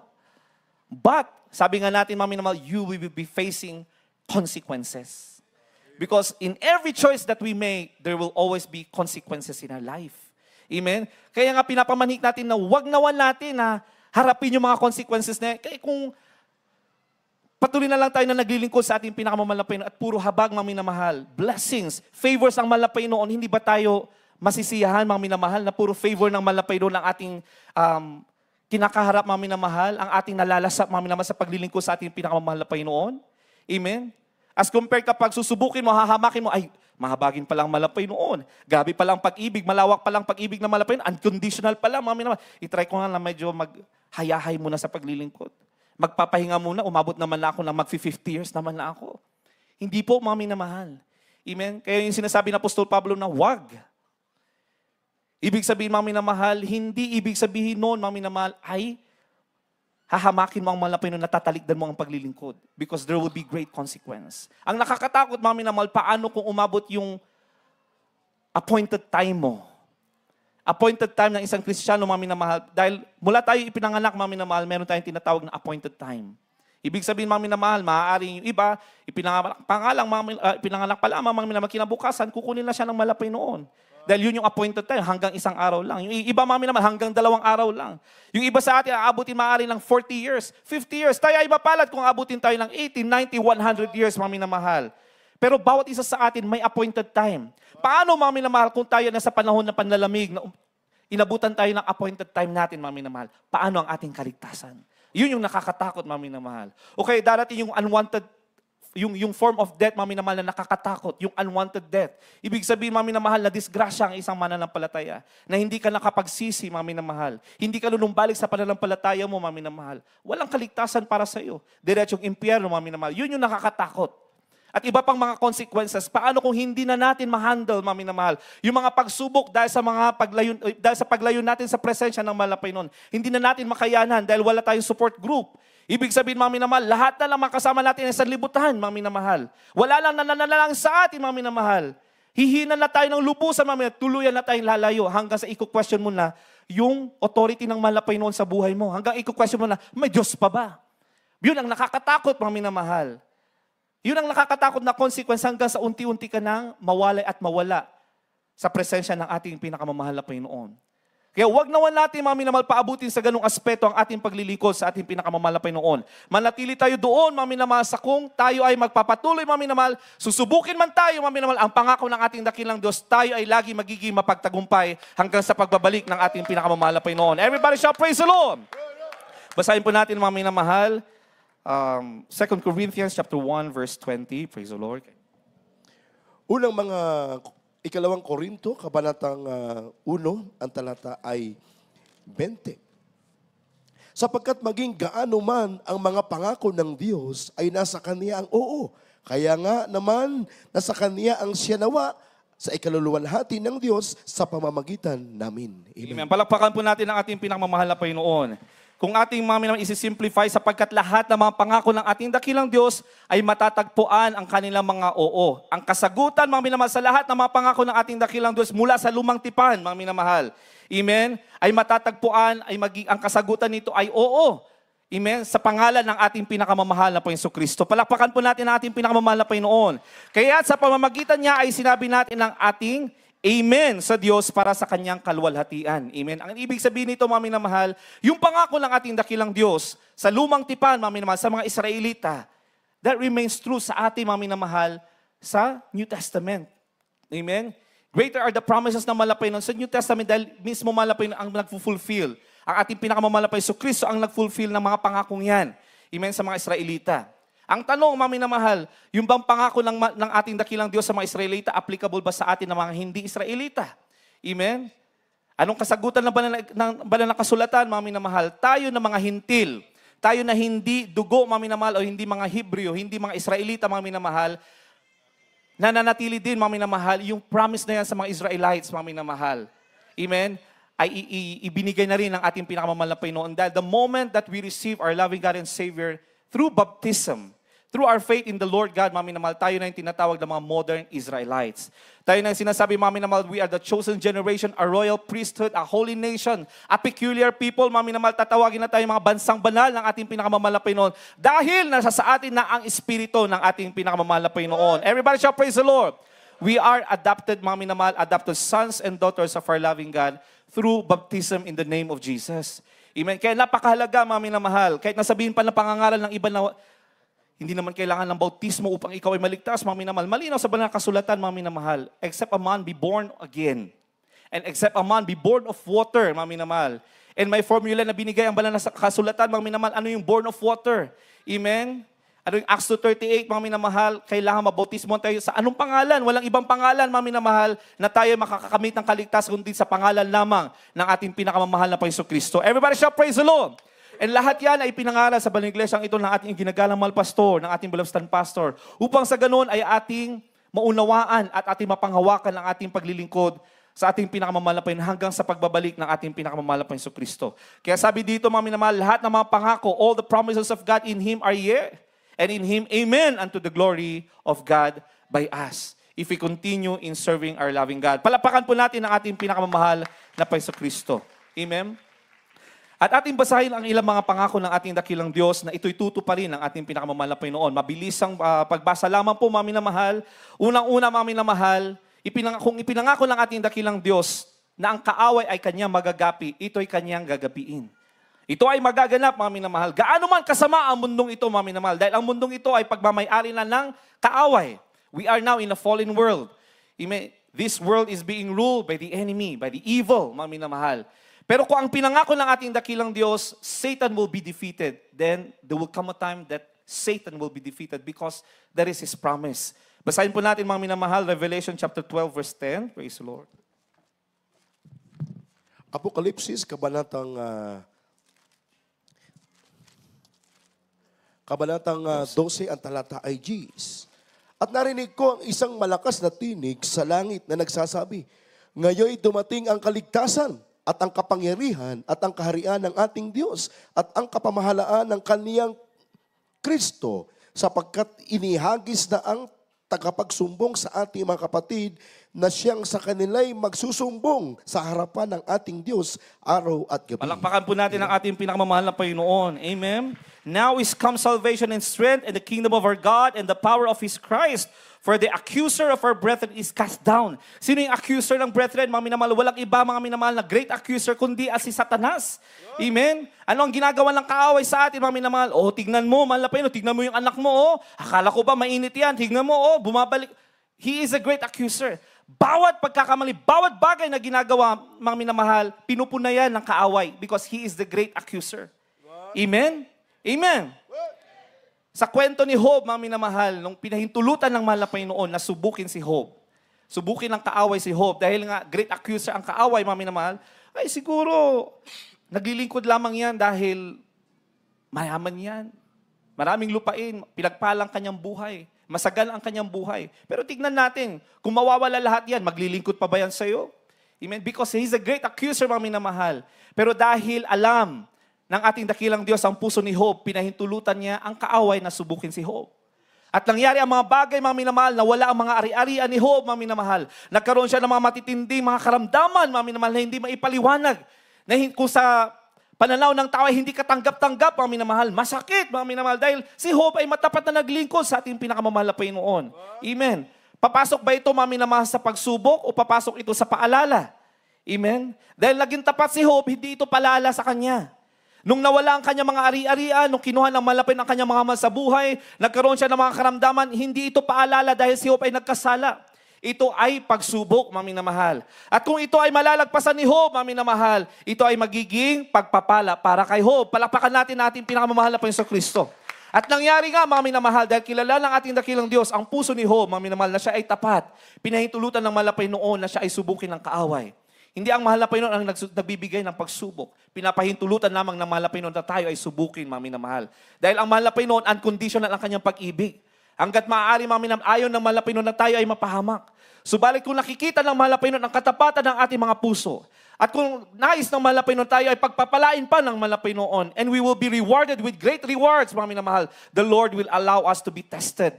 But, sabi nga natin, mami naman, you will be facing consequences. Because in every choice that we make, there will always be consequences in our life. Amen? Kaya nga pinapamanhik natin na wag nawan natin na harapin yung mga consequences na yan. Kaya kung patuloy na lang tayo na naglilingkod sa ating pinakamamalapay at puro habag, mga minamahal, blessings, favors ang malapay noon, hindi ba tayo masisiyahan, mga minamahal, na puro favor ng malapay noon ang ating kinakaharap, mga minamahal, ang ating nalalasap, mga minamahal, sa paglilingkod sa ating pinakamamalapay noon? Amen? As compared kapag susubukin mo, hahamakin mo, ay, mahabagin palang malapay noon. Gabi palang pag-ibig, malawak palang pag-ibig na malapay noon. Unconditional pala, mami naman. I-try ko nga na medyo maghayahay muna sa paglilingkod. Magpapahinga muna, umabot naman na ako ng mag-50 years naman na ako. Hindi po, mami na mahal. Amen? Kaya yung sinasabi ng Apostol Pablo na wag. Ibig sabihin, mami na mahal, hindi ibig sabihin noon, mami na mahal, ay hahamakin mo ang malapay no, natatalikdan mo ang paglilingkod. Because there will be great consequence. Ang nakakatakot, mami na mahal, paano kung umabot yung appointed time mo? Appointed time ng isang Kristiyano, mami na mahal. Dahil mula tayo ipinanganak, mami na mahal, meron tayong tinatawag na appointed time. Ibig sabihin, mami na mahal, maaaring yung iba, ipinanganak pa lamang, mami na mahal, kinabukasan, kukunin na siya ng malapay noon. Dahil yun yung appointed time, hanggang isang araw lang. Yung iba, mami naman, hanggang 2 araw lang. Yung iba sa atin, aabutin maaari ng 40 years, 50 years. Tayo ay mapalad kung aabutin tayo ng 80, 90, 100 years, mami na mahal. Pero bawat isa sa atin may appointed time. Paano, mami na mahal, kung tayo nasa panahon ng panlalamig, na inabutan tayo ng appointed time natin, mami na mahal, paano ang ating kaligtasan? Yun yung nakakatakot, mami na mahal. Okay, darating yung unwanted yung form of death, mami na mahal, na nakakatakot, yung unwanted death. Ibig sabihin, mami na mahal, na disgrasya ang isang mananampalataya, na hindi ka nakapagsisi, mami na mahal. Hindi ka lulumbalik sa pananampalataya mo, mami na mahal. Walang kaligtasan para sa iyo. Diretsong impyerno, mami na mahal. Yun yung nakakatakot. At iba pang mga consequences. Paano kung hindi na natin ma-handle, mami na mahal? Yung mga pagsubok dahil sa paglayo natin sa presensya ng malapay nun. Hindi na natin makayanan dahil wala tayong support group. Ibig sabihin, mami na mahal, lahat na lang makasama natin ay sanlibutan, mami na mahal. Wala lang nananalang sa atin, mami na mahal. Hihina na tayo ng lubusan, mami, tuluyan na tayong lalayo hanggang sa i-question mo na yung authority ng malapay noon sa buhay mo. Hanggang i-question mo na, may Diyos pa ba? Yun ang nakakatakot, mami na mahal. Yun ang nakakatakot na consequence hanggang sa unti-unti ka nang mawalay at mawala sa presensya ng ating pinakamamahal na Panginoon. Kaya wag naman natin, mami na mahal, paabutin sa ganung aspeto ang ating paglilingkod sa ating pinakamamahal na Panginoon. Manatili tayo doon, mami na mahal, sa kung tayo ay magpapatuloy, mami na mahal, susubukin man tayo, mami na mahal, ang pangako ng ating dakilang Diyos, tayo ay lagi magiging mapagtagumpay hanggang sa pagbabalik ng ating pinakamamahal na Panginoon. Everybody shout, praise the Lord! Basahin po natin, mami na mahal, 2 Corinthians chapter 1, verse 20. Praise the Lord. Unang mga Ikalawang Korinto, kabanatang 1, ang talata ay 20. Sapagkat maging gaano man ang mga pangako ng Diyos ay nasa Kanya ang oo. Kaya nga naman, nasa Kanya ang siyanawa sa ikaluluwalhati ng Diyos sa pamamagitan namin. Amen. Palakpakan po natin ang ating pinakamamahal na Panginoon. Kung ating mami naman isi-simplify, sapagkat lahat ng mga pangako ng ating dakilang Diyos ay matatagpuan ang kanilang mga oo. Ang kasagutan, mami naman, sa lahat ng mga pangako ng ating dakilang Diyos mula sa lumang tipan, mami na mahal. Amen? Ay matatagpuan, ang kasagutan nito ay oo. Amen? Sa pangalan ng ating pinakamamahal na Panginoon Kristo. Palakpakan po natin ang ating pinakamamahal na Panginoon. Kaya sa pamamagitan niya ay sinabi natin ng ating Amen sa Diyos para sa kanyang kaluwalhatian. Amen. Ang ibig sabihin nito, mami na mahal, yung pangako ng ating dakilang Diyos sa lumang tipan, mami na mahal, sa mga Israelita, that remains true sa ating, mami na mahal, sa New Testament. Amen. Greater are the promises na malapay nun sa New Testament dahil mismo malapay ang nag-fulfill. Ang ating pinakamalapay, so Kristo ang nag-fulfill ng mga pangakong yan. Amen, sa mga Israelita. Ang tanong, mami na mahal, yung bang pangako ng ating dakilang Diyos sa mga Israelita, applicable ba sa atin ng mga hindi Israelita? Amen? Anong kasagutan ng banal na kasulatan, mami na mahal? Tayo na mga hintil, tayo na hindi dugo, mami na mahal, o hindi mga Hebreo, hindi mga Israelita, mami na mahal, nananatili din, mga minamahal, yung promise na yan sa mga Israelites, mga minamahal. Amen? Ay ibinigay na rin ng ating pinakamamahal na Panginoon. Dahil the moment that we receive our loving God and Savior through baptism, through our faith in the Lord God, mga minamahal, tayo na yung tinatawag ng mga modern Israelites. Tayo na yung sinasabi, mga minamahal, we are the chosen generation, a royal priesthood, a holy nation, a peculiar people. Mga minamahal, tatawagin na tayo mga bansang banal ng ating pinakamamahal na Panginoon dahil nasa sa atin na ang espiritu ng ating pinakamamahal na Panginoon. Everybody shall praise the Lord. We are adopted, mga minamahal, adopted sons and daughters of our loving God through baptism in the name of Jesus. Amen. Kaya napakahalaga, mga minamahal, kahit nasabihin pa ng pangangaral ng iba na hindi naman kailangan ng bautismo upang ikaw ay maligtas, mga minamahal. Malinaw sa banal na kasulatan, mga minamahal. Except a man be born again. And except a man be born of water, mga minamahal. And may formula na binigay ang banal na kasulatan, mga minamahal. Ano yung born of water? Amen? Ano yung Acts 2:38, mga minamahal? Kailangan mabautismo tayo sa anong pangalan? Walang ibang pangalan, mga minamahal, na tayo makakakamit ng kaligtas kundi sa pangalan lamang ng ating pinakamamahal na Panginoon Kristo. Everybody shall praise the Lord. And lahat yan ay pinangaral sa Banal Iglesyang ito ng ating ginagalang mahal pastor, ng ating beloved stand pastor, upang sa ganun ay ating maunawaan at ating mapanghawakan ang ating paglilingkod sa ating pinakamamahal na Panginoon hanggang sa pagbabalik ng ating pinakamamahal na Panginoon Kristo. Kaya sabi dito, mga minamahal, lahat ng mga pangako, all the promises of God in Him are yea, and in Him, amen, unto the glory of God by us. If we continue in serving our loving God. Palapakan po natin ang ating pinakamamahal na Panginoon Kristo. Amen? At ating basahin ang ilang mga pangako ng ating dakilang Diyos na ito'y tutuparin ng ating pinakamamahal na Panginoon. Mabilisang pagbasa lamang po, mga minamahal. Unang-una, mga minamahal, kung ipinangako ng ating dakilang Diyos na ang kaaway ay kanyang magagapi, ito'y kanyang gagapiin. Ito ay magaganap, mga minamahal. Gaano man kasama ang mundong ito, mga minamahal. Dahil ang mundong ito ay pagmamayari na ng kaaway. We are now in a fallen world. This world is being ruled by the enemy, by the evil, mga minamahal. Pero kung ang pinangako ng ating dakilang Diyos, Satan will be defeated, then there will come a time that Satan will be defeated because that is His promise. Basahin po natin, mga minamahal, Revelation chapter 12, verse 10. Praise the Lord. Apokalipsis, kabanatang 12, ang talata ay Gs. At narinig ko ang isang malakas na tinig sa langit na nagsasabi, ngayon dumating ang kaligtasan at ang kapangyarihan at ang kaharian ng ating Diyos at ang kapamahalaan ng kaniyang Kristo sapagkat inihagis na ang tagapagsumbong sa ating mga kapatid na siyang sa kanila'y magsusumbong sa harapan ng ating Diyos araw at gabi. Palakpakan po natin ang ating pinakamamahal na Panginoon. Amen. Now is come salvation and strength and the kingdom of our God and the power of His Christ. For the accuser of our brethren is cast down. Sino yung accuser ng brethren, mga minamahal? Walang iba, mga minamahal, na great accuser, kundi si Satanas. Amen? Ano ang ginagawa ng kaaway sa atin, mga minamahal? Oh, tignan mo, mahal na Panginoon, tignan mo yung anak mo, oh. Akala ko ba mainit yan? Tignan mo, oh, bumabalik. He is a great accuser. Bawat pagkakamali, bawat bagay na ginagawa, mga minamahal, pinupunayan ng kaaway because he is the great accuser. Amen? Amen. Sa kwento ni Job, mga minamahal, nung pinahintulutan ng mahal na Panginoon na subukin si Job, subukin ng kaaway si Job, dahil nga great accuser ang kaaway, mga minamahal, ay siguro, naglilingkod lamang yan dahil mayaman yan. Maraming lupain, pinagpalang kanyang buhay, masagal ang kanyang buhay. Pero tignan natin, kung mawawala lahat yan, maglilingkod pa ba yan sa'yo? Amen? Because he's a great accuser, mga minamahal. Pero dahil alam ng ating dakilang Diyos ang puso ni Job, pinahintulutan niya ang kaaway na subukin si Job. At nangyari ang mga bagay, mga minamahal, na wala ang mga ari-arian ni Job, mga minamahal. Nagkaroon siya ng mga matitinding mga karamdaman, mga minamahal, na hindi maipaliwanag. Na kung sa pananaw ng tao ay hindi katanggap-tanggap, mga minamahal, masakit, mga minamahal, dahil si Job ay matapat na naglingkod sa ating pinakamamahal na Panginoon. Amen. Papasok ba ito, mga minamahal, sa pagsubok o papasok ito sa paalala? Amen. Dahil naging tapat si Job, hindi ito paalala sa kanya. Nung nawala ang kanyang mga ari-arian, nung kinuha ng malapit ang kanyang mga mahal sa buhay, nagkaroon siya ng mga karamdaman, hindi ito paalala dahil si Job ay nagkasala. Ito ay pagsubok, mga minamahal. At kung ito ay malalagpasan ni Job, mga minamahal, ito ay magiging pagpapala para kay Job. Palakpakan natin pinakamamahal na Panginoon Kristo. At nangyari nga, mga minamahal, dahil kilala ng ating dakilang Diyos, ang puso ni Job, mga minamahal, na siya ay tapat. Pinahintulutan ng malapay noon na siya ay subukin ng kaaway. Hindi ang mahal na Panginoon ang nagbibigay ng pagsubok. Pinapahintulutan lamang ng mahal na Panginoon na tayo ay subukin, mga minamahal. Dahil ang mahal na Panginoon, unconditional ang kanyang pag-ibig. Hanggat maaari, mga minamahal, ayaw ng mahal na Panginoon na tayo ay mapahamak. Subalit kung nakikita ng mahal na Panginoon ang katapatan ng ating mga puso, at kung nais ng mahal na Panginoon tayo ay pagpapalain pa ng mahal na Panginoon, and we will be rewarded with great rewards, mga minamahal, the Lord will allow us to be tested.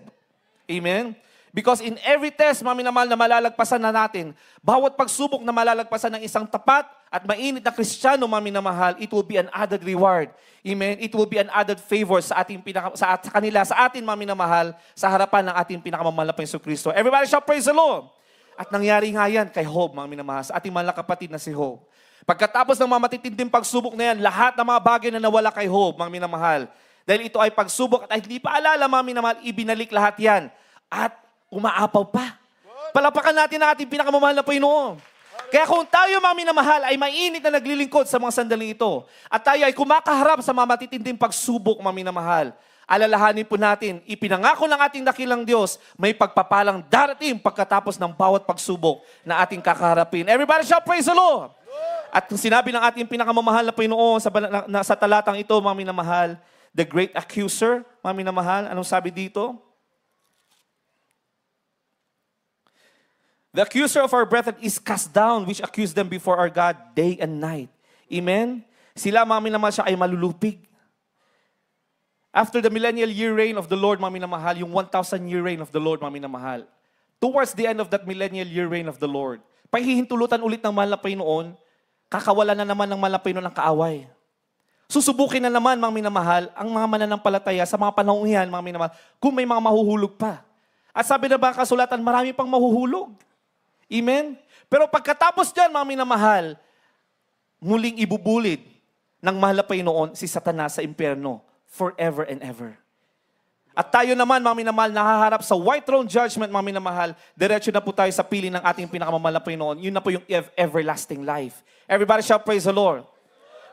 Amen? Because in every test, mga minamahal, na malalagpasan na natin, bawat pagsubok na malalagpasan ng isang tapat at mainit na Kristiyano, mga minamahal, it will be an added reward. Amen? It will be an added favor sa ating sa kanila, sa atin, mga minamahal, sa harapan ng ating pinakamamahal na Panginoong Kristo. Everybody shall praise the Lord. At nangyari nga yan kay Job, mga minamahal, sa ating mahal na kapatid na si Job. Pagkatapos ng mga matitinding pagsubok na yan, lahat ng mga bagay na nawala kay Job, mga minamahal, dahil ito ay pagsubok at ay hindi pa alala, mga minamahal, ibinalik lahat yan. At umaapaw pa. Palapakan natin ang ating pinakamamahal na Panginoon. Kaya kung tayo, mga minamahal, ay mainit na naglilingkod sa mga sandaling ito, at tayo ay kumakaharap sa mga matitinding pagsubok, mga minamahal, alalahanin po natin, ipinangako ng ating dakilang Diyos, may pagpapalang darating pagkatapos ng bawat pagsubok na ating kakaharapin. Everybody shall praise the Lord! At sinabi ng ating pinakamamahal na Panginoon sa talatang ito, mga minamahal, the great accuser, mga minamahal, anong sabi dito? The accuser of our brethren is cast down, which accused them before our God day and night. Amen? Sila, mga minamahal, siya ay malulupig. After the millennial year reign of the Lord, mga minamahal, yung 1,000-year reign of the Lord, mga minamahal, towards the end of that millennial year reign of the Lord, pahihintulutan ulit ng mahal na Panginoon, kakawalan na naman ng mahal na Panginoon ng kaaway. Susubukin na naman, mga minamahal, ang mga mananampalataya sa mga panahon yan, mga minamahal, kung may mga mahuhulog pa. At sabi na ba kasulatan, marami pang mahuhulog. Amen? Pero pagkatapos dyan, mga minamahal, muling ibubulid ng mahal na Panginoon si Satanas sa impyerno forever and ever. At tayo naman, mga minamahal, nahaharap sa white throne judgment, mga minamahal, diretso na po tayo sa pili ng ating pinakamamahal na Panginoon. Yun na po yung everlasting life. Everybody shall praise the Lord.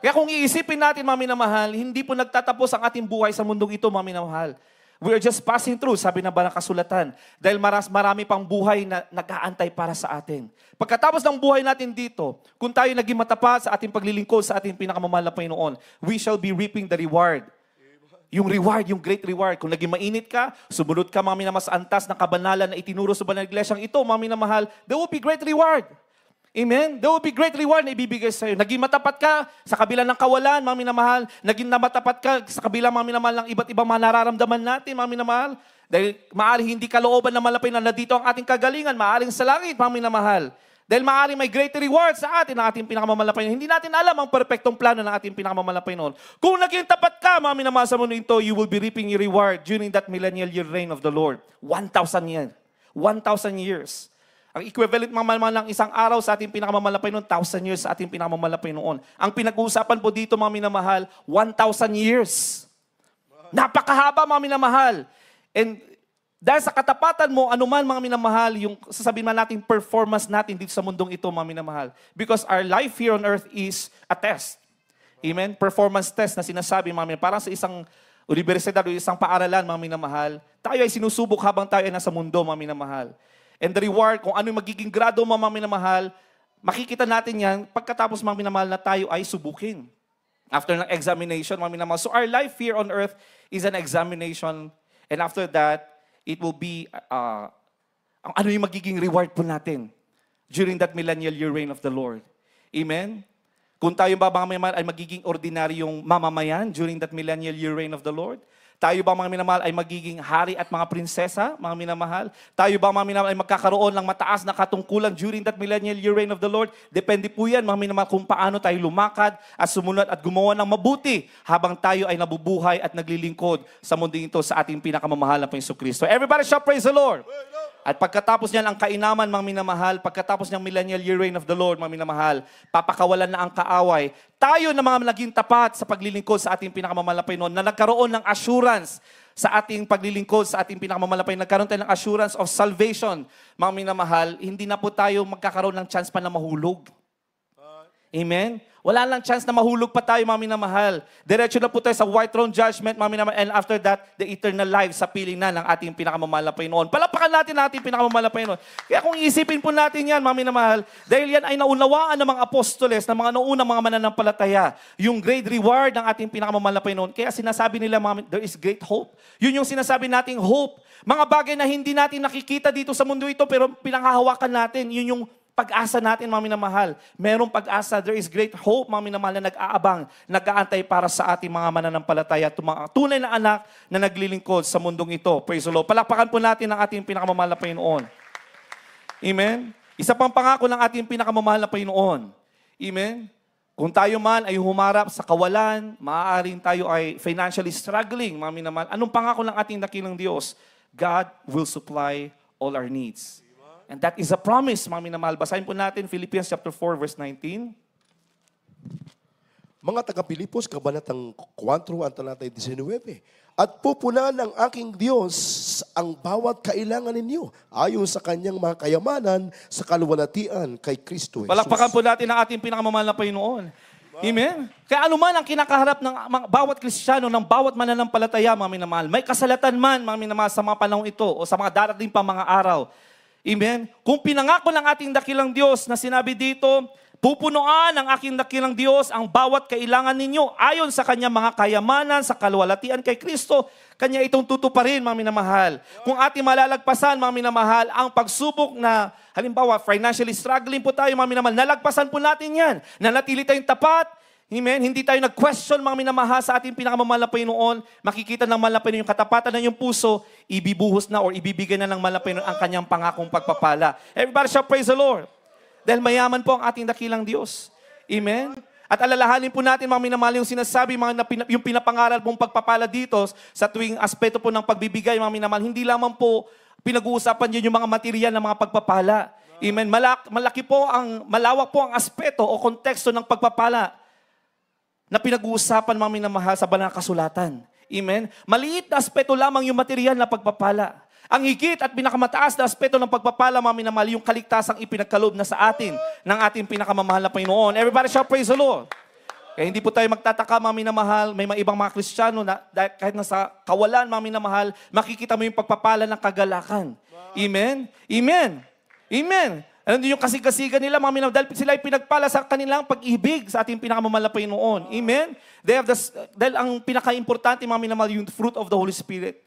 Kaya kung iisipin natin, mga minamahal, hindi po nagtatapos ang ating buhay sa mundong ito, mga minamahal. We are just passing through, sabi na ba ng kasulatan, dahil marami pang buhay na nag-aantay para sa atin. Pagkatapos ng buhay natin dito, kung tayo naging matapat sa ating paglilingkod sa ating pinakamamahal na Panginoon, we shall be reaping the reward. Yung reward, yung great reward. Kung naging mainit ka, sumunod ka, mga minamahal, sa antas ng kabanalan na itinuro sa banal na iglesyang ito, mga minamahal, there will be great reward. Amen? There will be great reward na ibibigay sa iyo. Naging matapat ka sa kabila ng kawalan, mga minamahal. Naging matapat ka sa kabila, mga minamahal, ng iba't ibang mga nararamdaman natin, mga minamahal. Dahil maaari hindi kalooban na malapay na dito ang ating kagalingan, maaaring sa langit, mga minamahal. Dahil maaari may great reward sa atin ng ating pinakamamahal na Panginoon. Hindi natin alam ang perfectong plano ng ating pinakamamahal na Panginoon. Kung naging tapat ka, mga minamahal, sa mundo ito, you will be reaping your reward during that millennial year reign of the Lord. 1,000 years. 1,000 years. Ang equivalent, mga minamahal, ng isang araw sa ating pinakamamahal na Panginoon, 1,000 years sa ating pinakamamahal na Panginoon. Ang pinag-uusapan po dito, mga minamahal, 1,000 years. Napakahaba, mga minamahal. And dahil sa katapatan mo, anuman, mga minamahal, yung sasabihin man natin performance natin dito sa mundong ito, mga minamahal. Because our life here on earth is a test. Amen? Performance test na sinasabi, mga minamahal. Parang sa isang universidad o isang paaralan, mga minamahal, tayo ay sinusubok habang tayo ay nasa mundo, mga minamahal. And the reward, kung ano yung magiging grado, mga minamahal, makikita natin yan pagkatapos, mga minamahal, na tayo ay subukin. After ng examination, mga minamahal. So our life here on earth is an examination. And after that, it will be, ano yung magiging reward po natin during that millennial year reign of the Lord. Amen? Kung tayo ba, mga minamahal, ay magiging ordinaryong mamamayan during that millennial year reign of the Lord? Tayo ba, mga minamahal, ay magiging hari at mga prinsesa, mga minamahal? Tayo ba, mga minamahal, ay magkakaroon ng mataas na katungkulan during that millennial year reign of the Lord? Depende po yan, mga minamahal, kung paano tayo lumakad at sumunod at gumawa ng mabuti habang tayo ay nabubuhay at naglilingkod sa mundo ito sa ating pinakamamahal na Panginoon Kristo. Everybody shall praise the Lord! At pagkatapos niyan, ang kainaman, mga minamahal, pagkatapos ng millennial year reign of the Lord, mga minamahal, papakawalan na ang kaaway. Tayo na mga naging tapat sa paglilingkod sa ating pinakamamahal na Panginoon, na nagkaroon ng assurance sa ating paglilingkod sa ating pinakamamahal na Panginoon, nagkaroon tayo ng assurance of salvation, mga minamahal, hindi na po tayo magkakaroon ng chance pa na mahulog. Amen? Wala lang chance na mahulog pa tayo, mga minamahal. Diretso na po tayo sa white throne judgment, mga minamahal. And after that, the eternal life sa piling na ng ating pinakamamahal na Panginoon. Palapakan natin ang ating pinakamamahal na Panginoon. Kaya kung isipin po natin yan, mga minamahal, dahil yan ay naunawaan ng mga apostoles, ng mga naunang mga mananampalataya, yung great reward ng ating pinakamamahal na Panginoon. Kaya sinasabi nila, there is great hope. Yun yung sinasabi nating hope. Mga bagay na hindi natin nakikita dito sa mundo ito, pero pinanghahawakan natin, yun yung pag-asa natin, mga minamahal. Merong pag-asa. There is great hope, mga minamahal, na nag-aabang, nag-aantay para sa ating mga mananampalataya, mga tunay na anak na naglilingkod sa mundong ito. Praise the Lord. Palakpakan po natin ang ating pinakamamahal na Panginoon. Amen? Isa pang pangako ng ating pinakamamahal na Panginoon. Amen? Kung tayo man ay humarap sa kawalan, maaaring tayo ay financially struggling, mga minamahal. Anong pangako ng ating dakilang Diyos? God will supply all our needs. And that is a promise, mga minamahal. Basahin po natin Philippians chapter 4, verse 19. Mga taga-Pilipos, kabanatang 4, ang talatay 19. At pupunan ng aking Diyos ang bawat kailangan ninyo ayon sa kanyang mga kayamanan sa kaluwalhatian kay Kristo Jesus. Palakpakan po natin ang ating pinakamamahal na Panginoon. Amen? Kaya anuman ang kinakaharap ng bawat Kristiyano, ng bawat mananampalataya, mga minamahal, may kasalatan man, mga minamahal, sa mga panahon ito o sa mga darating pa mga araw. Amen? Kung pinangako ng ating dakilang Diyos na sinabi dito, pupunuan ng aking dakilang Diyos ang bawat kailangan ninyo ayon sa kanyang mga kayamanan, sa kaluwalhatian kay Kristo, kanya itong tutuparin, mga minamahal. Kung ating malalagpasan, mga minamahal, ang pagsubok na, halimbawa, financially struggling po tayo, mga minamahal, nalagpasan po natin yan. Nanatili tayong tapat. Amen? Hindi tayo nag-question, mga minamahal, sa ating pinakamamahal na Panginoon. Makikita ng mahal na Panginoon yung katapatan ng iyong puso, ibibuhos na or ibibigay na ng mahal na Panginoon ang kanyang pangakong pagpapala. Everybody shall praise the Lord. Dahil mayaman po ang ating dakilang Diyos. Amen? At alalahanin po natin, mga minamahal, yung sinasabi, yung pinapangaral pong pagpapala dito sa tuwing aspeto po ng pagbibigay, mga minamahal, hindi lamang po pinag-uusapan yun yung mga material ng mga pagpapala. Amen? Malawak po ang aspeto o konteksto ng pagpapala na pinag-uusapan, mga minamahal, sa banal na kasulatan. Amen? Maliit na aspeto lamang yung material na pagpapala. Ang higit at pinakamataas na aspeto ng pagpapala, mga minamahal, yung kaligtasang ipinagkaloob na sa atin ng ating pinakamamahal na Panginoon. Everybody shall praise the Lord. Kaya hindi po tayo magtataka, mga minamahal, may mga ibang mga Kristiyano na kahit nasa kawalan, mga minamahal, makikita mo yung pagpapala ng kagalakan. Amen? Amen? Amen? Ano yung kasigasigan nila, mga minamahal, dahil sila ay pinagpala sa kanilang pag-ibig sa ating pinakamamahal na Panginoon. Amen? Dahil ang pinaka-importante, mga minamahal, yung fruit of the Holy Spirit.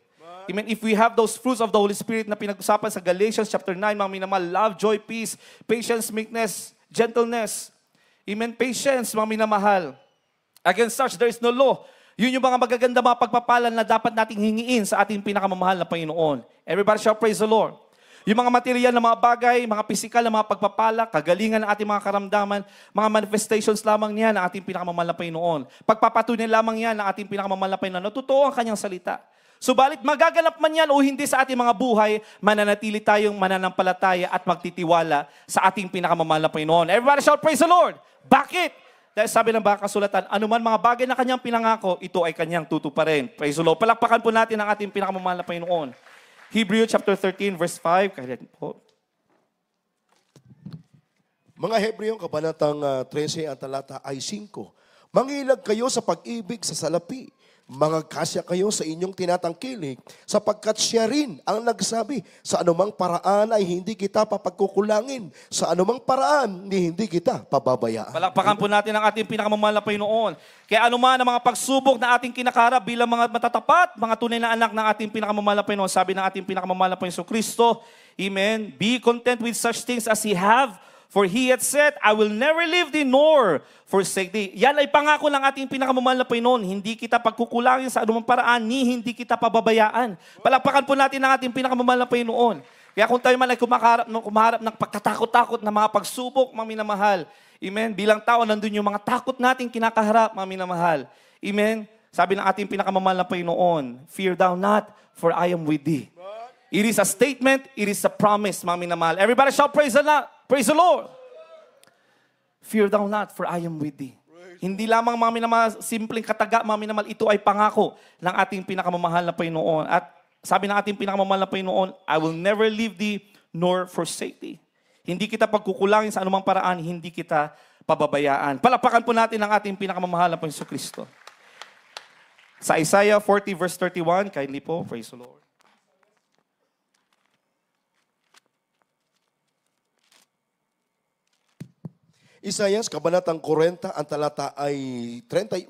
Amen? If we have those fruits of the Holy Spirit na pinag-usapan sa Galatians chapter 9, mga minamahal, love, joy, peace, patience, meekness, gentleness. Amen? Patience, mga minamahal. Against such, there is no law. Yun yung mga magaganda mga pagpapalan na dapat nating hingiin sa ating pinakamamahal na Panginoon. Everybody shall praise the Lord. Yung mga material na mga bagay, mga pisikal na mga pagpapala, kagalingan ng ating mga karamdaman, mga manifestations lamang niyan ng ating pinakamamahal na Panginoon. Pagpapatunay lamang yan ng ating pinakamamahal na Panginoon na totoo ang kanyang salita. Subalit magaganap man yan o hindi sa ating mga buhay, mananatili tayong mananampalataya at magtitiwala sa ating pinakamamahal na Panginoon. Everybody shout, praise the Lord! Bakit? Dahil sabi ng baka kasulatan, anuman mga bagay na kanyang pinangako, ito ay kanyang tutuparin. Praise the Lord. Palakpakan po natin ang ating pinakamamahal na Panginoon. Hebrews chapter 13, verse 5. Kaya po. Mga Hebreo, kabanatang 13, ang talata ay 5. Mangilag kayo sa pag-ibig sa salapi. Mangagkasya kayo sa inyong tinatangkilik, sapagkat siya rin ang nagsabi, sa anumang paraan ay hindi kita papagkukulangin, sa anumang paraan ni hindi kita pababayaan. Palakpakan po natin ang ating pinakamamahal na Panginoon. Kaya anuman ang mga pagsubok na ating kinakarap bilang mga matatapat, mga tunay na anak ng ating pinakamamahal na Panginoon, sabi ng ating pinakamamahal na Panginoon Kristo, Amen, be content with such things as He have, for He hath said, I will never leave thee nor forsake thee. Yan ay pangako ng ating pinakamamahal na Panginoon. Hindi kita pagkukulangin sa anumang paraan, ni hindi kita pababayaan. Palakpakan po natin ang ating pinakamamahal na Panginoon. Kaya kung tayo man ay kumaharap ng pagkatakot-takot na mga pagsubok, mga minamahal. Amen? Bilang tao, nandun yung mga takot nating kinakaharap, mga minamahal. Amen? Sabi ng ating pinakamamahal na Panginoon, fear thou not, for I am with thee. It is a statement, it is a promise, mga minamahal. Everybody shall praise the Lord. Fear thou not, for I am with thee. Hindi lamang, mga minamahal, simpleng kataga, mga minamahal, ito ay pangako ng ating pinakamamahal na Panginoon. At sabi ng ating pinakamamahal na Panginoon, I will never leave thee nor forsake thee. Hindi kita pagkukulangin sa anumang paraan, hindi kita pababayaan. Palapakan po natin ang ating pinakamamahal na Panginoong Jesucristo. Sa Isaiah 40 verse 31, kindly po, praise the Lord. Isaias, kabanatang 40, ang talata ay 31.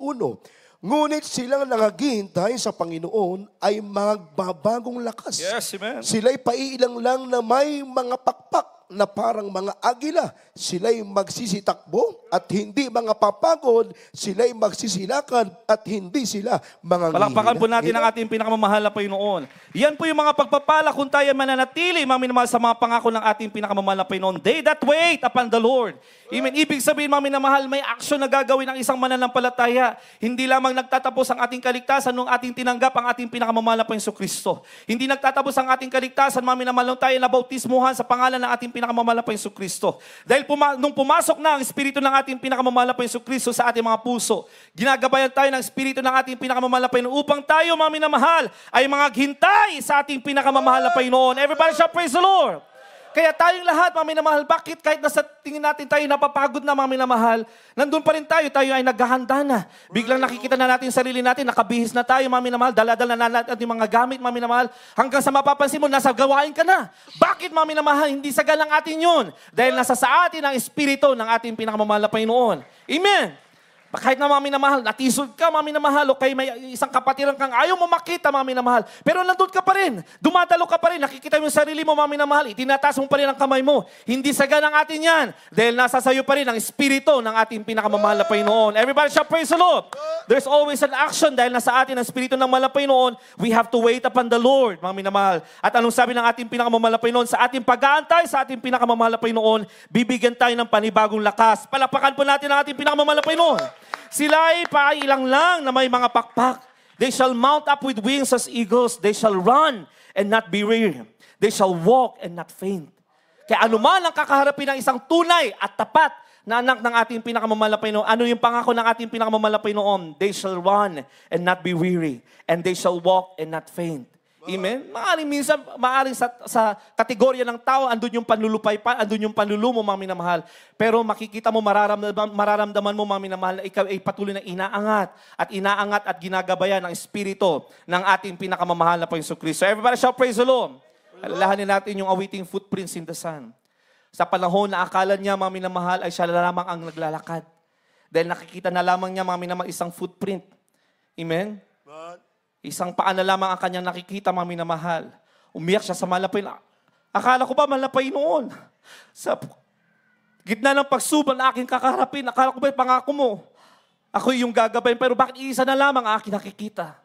Ngunit silang nangaghihintay sa Panginoon ay magbabagong lakas. Yes, amen. Sila'y paiilang lang na may mga pakpak na parang mga agila. Sila'y magsisitakbo at hindi mga papagod. Sila'y magsisilakan at hindi sila mga Palakpakan po natin ang ating pinakamamahal na Panginoon. Yan po yung mga pagpapala kung tayo mananatili, mga minamahal, sa mga pangako ng ating pinakamamahal na Panginoon. They that wait upon the Lord. Amen. Ibig sabihin, mga minamahal, may aksyon na gagawin ng isang mananampalataya. Hindi lamang nagtatapos ang ating kaligtasan nung ating tinanggap ang ating pinakamamahal na Panginoon Kristo. Hindi nagtatapos ang ating kaligtasan, mga minamahal, nung tayo nabautismuhan sa pangalan ng ating pinakamamahal na Panginoon Kristo. Dahil nung pumasok na ang Espiritu ng ating pinakamamahal na Panginoon Kristo sa ating mga puso, ginagabayan tayo ng Espiritu ng ating pinakamamahal na Panginoon upang tayo, mga minamahal, ay mga hintay sa ating pinakamamahal na Panginoon. Everybody shall praise the Lord. Kaya tayong lahat, mga minamahal, bakit kahit nasa tingin natin tayo napapagod na, mga minamahal, nandun pa rin tayo ay naghahanda na. Biglang nakikita na natin sarili natin, nakabihis na tayo, mga minamahal, daladala na natin yung mga gamit, mga minamahal, hanggang sa mapapansin mo, nasa gawain ka na. Bakit, mga minamahal, hindi sagalang atin yun? Dahil nasa sa atin ang Espiritu ng ating pinakamamahal na Panginoon. Amen. Kahit na, mga minamahal, natisod ka, mga minamahal, o kay may isang kapatiran kang ayaw mo makita, mga minamahal, pero nandun ka pa rin, dumadalo ka pa rin, nakikita mo yung sarili mo, mga minamahal, itinataas mo pa rin ang kamay mo. Hindi saganang atin yan, dahil nasa sayo pa rin ang Espiritu ng ating pinakamamahal na Panginoon. Everybody shall praise the Lord. There's always an action dahil nasa atin ang Espiritu ng mahal na Panginoon. We have to wait upon the Lord, mga minamahal. At anong sabi ng ating pinakamamahal na Panginoon? Sa ating pag-aantay sa ating pinakamamahal na Panginoon, bibigyan tayo ng panibagong lakas. Palapakan po natin ang ating pinakamamahal na Panginoon. Sila ay pailang lang na may mga pakpak. They shall mount up with wings as eagles. They shall run and not be weary. They shall walk and not faint. Kaya anuman ang kakaharapin ng isang tunay at tapat na anak ng ating pinakamamahal na Panginoon, ano yung pangako ng ating pinakamamahal na Panginoon? They shall run and not be weary. And they shall walk and not faint. Amen? Maaring minsan, maaring sa kategorya ng tao, andun yung panlulupay pa, andun yung panlulumo, mga minamahal. Pero makikita mo, mararamdaman mo, mga minamahal, na ikaw ay patuloy na inaangat at ginagabayan ng Espiritu ng ating pinakamamahal na Panginoon Kristo. Everybody shall praise the Lord. Alalahanin natin yung awaiting footprints in the sun. Sa panahon na akala niya, mga minamahal, ay siya lamang ang naglalakad. Dahil nakikita na lamang niya, mga minamahal, isang footprint. Amen? Isang paa na lamang ang kanyang nakikita, mga minamahal. Umiyak siya sa malapay. Akala ko ba malapay noon? Sa gitna ng pagsubok na aking kakaharapin, akala ko ba pangako mo? Ako yung gagabayin, pero bakit isa na lamang ang aking nakikita?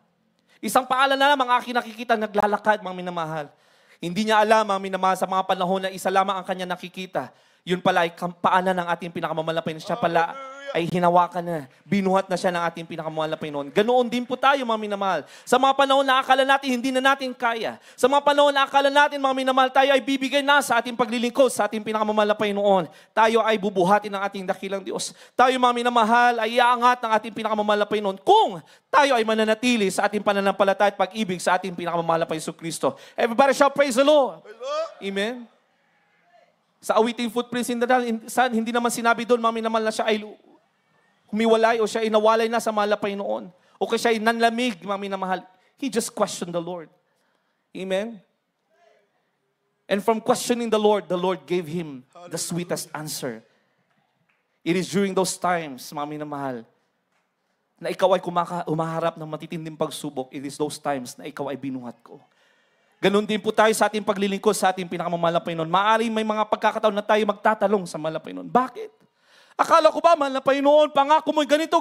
Isang paa na lamang ang aking nakikita, naglalakad, mga minamahal. Hindi niya alam, mga minamahal, sa mga panahon na isa lamang ang kanya nakikita. Yun pala ay paanan ng ating pinakamamahal na Panginoon. Siya pala ay hinawakan na, binuhat na siya ng ating pinakamamahal na Panginoon. Ganoon din po tayo, mga minamahal. Sa mga panahon na akala natin, hindi na natin kaya. Sa mga panahon na akala natin, mga minamahal, tayo ay bibigay na sa ating paglilingkod, sa ating pinakamamahal na Panginoon. Tayo ay bubuhatin ng ating dakilang Diyos. Tayo, mga minamahal, ay iaangat ng ating pinakamamahal na Panginoon kung tayo ay mananatili sa ating pananampalataya at pag-ibig sa ating pinakamamahal na Panginoon Kristo. Everybody shall praise the Lord. Amen. Sa awaiting footprints in the sun, hindi naman sinabi doon, mga minamahal, na siya ay humiwalay o siya ay nawalay na sa mahal na Panginoon. O kaya siya ay nanlamig, mga minamahal. He just questioned the Lord. Amen? And from questioning the Lord gave him the sweetest answer. It is during those times, mga minamahal, na ikaw ay umaharap ng matitinding pagsubok. It is those times na ikaw ay binuhat ko. Ganon din po tayo sa ating paglilingkod sa ating pinakamamahal na Panginoon. Maaring may mga pagkakataon na tayo magtatalong sa mahal na Panginoon. Bakit? Akala ko ba, mahal na Panginoon, pangako mo ganito.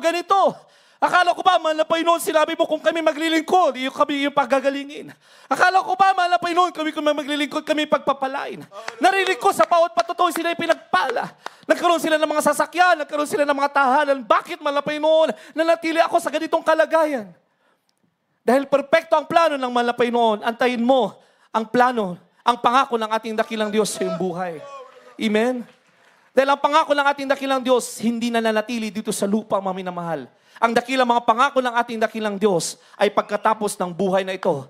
Akala ko ba, mahal na Panginoon, sinabi mo kung kami maglilingkod, kami yung pagagalingin. Akala ko ba, mahal na Panginoon, kami maglilingkod, kami pagpapalain. Narinig ko sa bawat patutuo sila ay pinagpala. Nagkaroon sila ng mga sasakyan, nagkaroon sila ng mga tahanan. Bakit, mahal na Panginoon, nanatili ako sa ganitong kalagayan? Dahil perpekto ang plano ng mahal na Panginoon, antayin mo ang plano, ang pangako ng ating dakilang Diyos sa iyong buhay. Amen? Dahil ang pangako ng ating dakilang Diyos, hindi na nanatili dito sa lupa, mga minamahal. Ang dakilang mga pangako ng ating dakilang Diyos ay pagkatapos ng buhay na ito,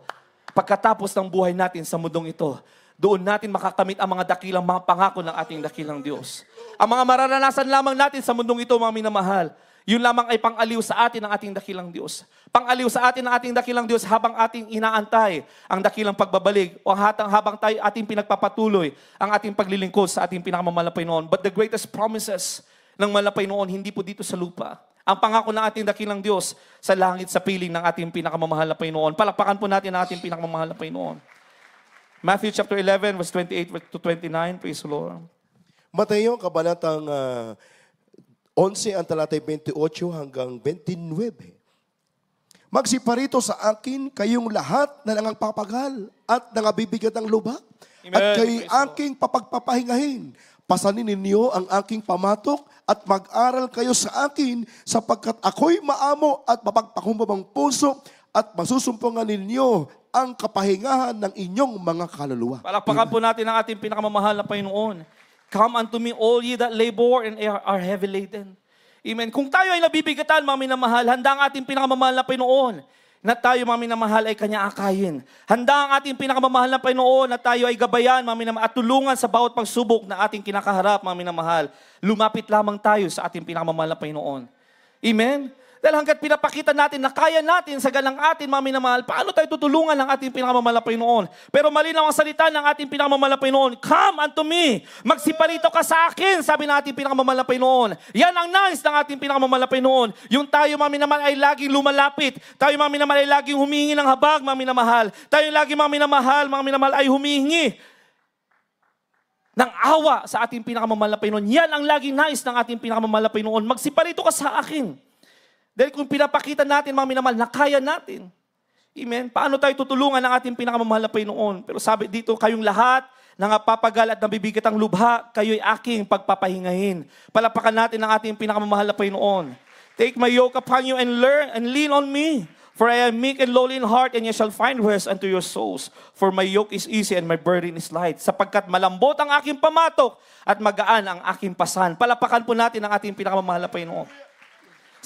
pagkatapos ng buhay natin sa mundong ito, doon natin makakamit ang mga dakilang mga pangako ng ating dakilang Diyos. Ang mga mararanasan lamang natin sa mundong ito, mga minamahal, yun lamang ay pang-aliw sa atin ng ating dakilang Diyos. Pang-aliw sa atin ng ating dakilang Diyos habang ating inaantay ang dakilang pagbabalik o habang tayo ating pinagpapatuloy ang ating paglilingkod sa ating pinakamamahal na Panginoon. But the greatest promises ng mahal na Panginoon, hindi po dito sa lupa. Ang pangako ng ating dakilang Diyos sa langit, sa piling ng ating pinakamamahal na Panginoon. Palakpakan po natin ang ating pinakamamahal na Panginoon. Matthew chapter 11, verse 28 to 29. Praise the Lord. Mateo, kabanatang 11, ang talatay 28 hanggang 29. Magsiparito sa akin kayong lahat na nangangpapagal at nangabibigat ng lubak. Amen. At kay Praise the aking papagpapahingahin. Pasanin ninyo ang aking pamatok at mag-aral kayo sa akin sapagkat ako'y maamo at mapagpakumbabang puso at masusumpungan ninyo ang kapahingahan ng inyong mga kaluluwa. Palakpakan po natin ang ating pinakamamahal na Panginoon. Come unto me, all ye that labor and are heavy laden. Amen. Kung tayo ay nabibigatan, mga minamahal, handa ang ating pinakamamahal na Panginoon na tayo, mga minamahal, ay Kanya akayin. Handa ang ating pinakamamahal na Panginoon na tayo ay gabayan, mga minamahal, at tulungan sa bawat pagsubok na ating kinakaharap, mga minamahal. Lumapit lamang tayo sa ating pinakamamahal na Panginoon. Amen? Dahil hanggat pinapakita natin na kaya natin sa galang atin, mga minamahal, paano tayo tutulungan ng ating pinakamamahal na Panginoon? Pero malinaw ang salita ng ating pinakamamahal na Panginoon, come unto me, magsiparito ka sa akin, sabi ng ating pinakamamahal na Panginoon. Yan ang nais ng ating pinakamamahal na Panginoon. Yung tayo, mga minamahal, ay laging lumalapit. Tayo, mga minamahal, ay laging humihingi ng habag, mga minamahal. Tayo laging, mga minamahal, ay humihingi ng awa sa ating pinakamamahal na Panginoon. Yan ang laging nais ng ating pinakamamahal na Panginoon. Magsiparito ka sa akin. Dahil kung pinapakita natin, mga minamahal, na kaya natin. Amen? Paano tayo tutulungan ng ating pinakamamahal na Panginoon? Pero sabi dito, kayong lahat na napapagal at nabibigat ang lubha, kayo'y aking pagpapahingahin. Palapakan natin ang ating pinakamamahal na Panginoon. Take my yoke upon you and learn and lean on me. For I am meek and lowly in heart, and ye shall find rest unto your souls. For my yoke is easy and my burden is light. Sapagkat malambot ang aking pamatok at magaan ang aking pasan. Palapakan po natin ang ating pinakamamahal na Panginoon.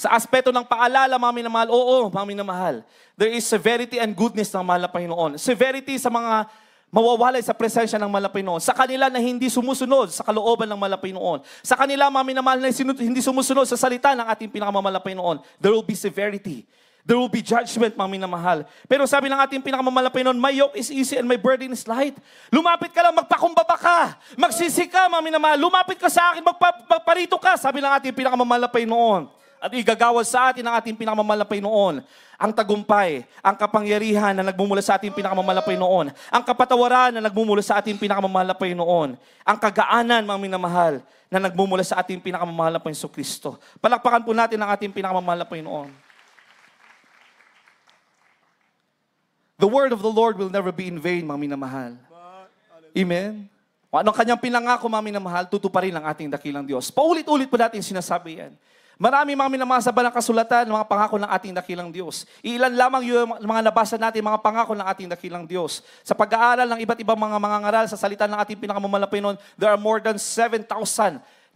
Sa aspeto ng paalala, mga minamahal, oo, mga minamahal, there is severity and goodness ng mahal na Panginoon. Severity sa mga mawawalay sa presensya ng mahal na Panginoon. Sa kanila na hindi sumusunod sa kalooban ng mahal na Panginoon. Sa kanila, mga minamahal, na hindi sumusunod sa salita ng ating pinakamamahal na Panginoon. There will be severity. There will be judgment, mga minamahal. Pero sabi ng ating pinakamamahal na Panginoon, my yoke is easy and my burden is light. Lumapit ka lang, magpakumbaba ka. Magsisi ka, mga minamahal. Lumapit ka sa akin, magparito ka, sabi ng ating pinakamamahal na Panginoon. At igagawad sa atin ang ating pinakamamahal na Panginoon, ang tagumpay, ang kapangyarihan na nagmumula sa ating pinakamamahal na Panginoon, ang kapatawaran na nagmumula sa ating pinakamamahal na Panginoon, ang kagaanan, mga minamahal, na nagmumula sa ating pinakamamahal na Panginoon Kristo. Palakpakan po natin ang ating pinakamamahal na Panginoon. The word of the Lord will never be in vain, mga minamahal. Amen? O anong kanyang pinangako, mga minamahal, tutuparin ang ating dakilang Diyos. Paulit-ulit po natin sinasabi yan. Marami mga minamahal sa banang kasulatan, mga pangako ng ating dakilang Diyos. Ilan lamang yung mga nabasa natin, mga pangako ng ating dakilang Diyos. Sa pag-aaral ng iba't ibang mga mangangaral sa salita ng ating pinakamamahal na Panginoon, there are more than 7,000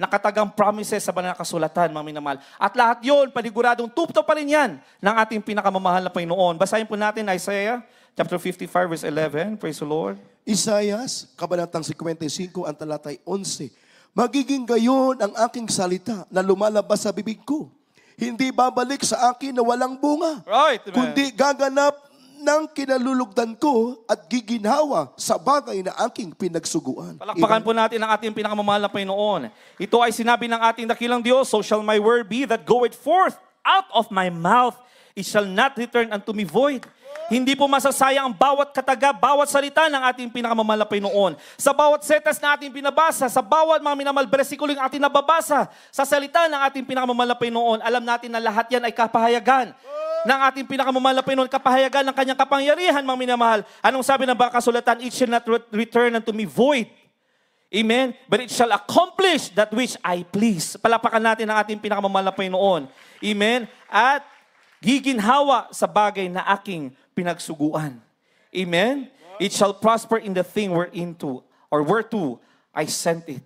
nakatagang promises sa banal na kasulatan, mga minamahal. At lahat yon, paniguradong tupto pa rin yan ng ating pinakamamahal na Panginoon. Basahin po natin Isaiah chapter 55, verse 11. Praise the Lord. Isaias, kabanatang 55, ang talatay 11. Magiging gayon ang aking salita na lumalabas sa bibig ko. Hindi babalik sa akin na walang bunga. Right, amen. Kundi gaganap ng kinalulugdan ko at giginhawa sa bagay na aking pinagsuguan. Palakpakan po natin ang ating pinakamamahal na Panginoon. Ito ay sinabi ng ating dakilang Diyos, so shall my word be that goeth forth out of my mouth. It shall not return unto me void. Hindi po masasayang ang bawat kataga, bawat salita ng ating pinakamamahal na Panginoon. Sa bawat setas na ating binabasa, sa bawat mga minamahal bersikulo yung ating nababasa, sa salita ng ating pinakamamahal na Panginoon, alam natin na lahat yan ay kapahayagan ng ating pinakamamahal na Panginoon, kapahayagan ng kanyang kapangyarihan, mga minamahal. Anong sabi ng kasulatan? It shall not return unto me void. Amen? But it shall accomplish that which I please. Palapakan natin ang ating pinakamamahal na Panginoon. Amen? At giginhawa sa bagay na aking pinagsuguan. Amen? It shall prosper in the thing whereunto or whereto I sent it.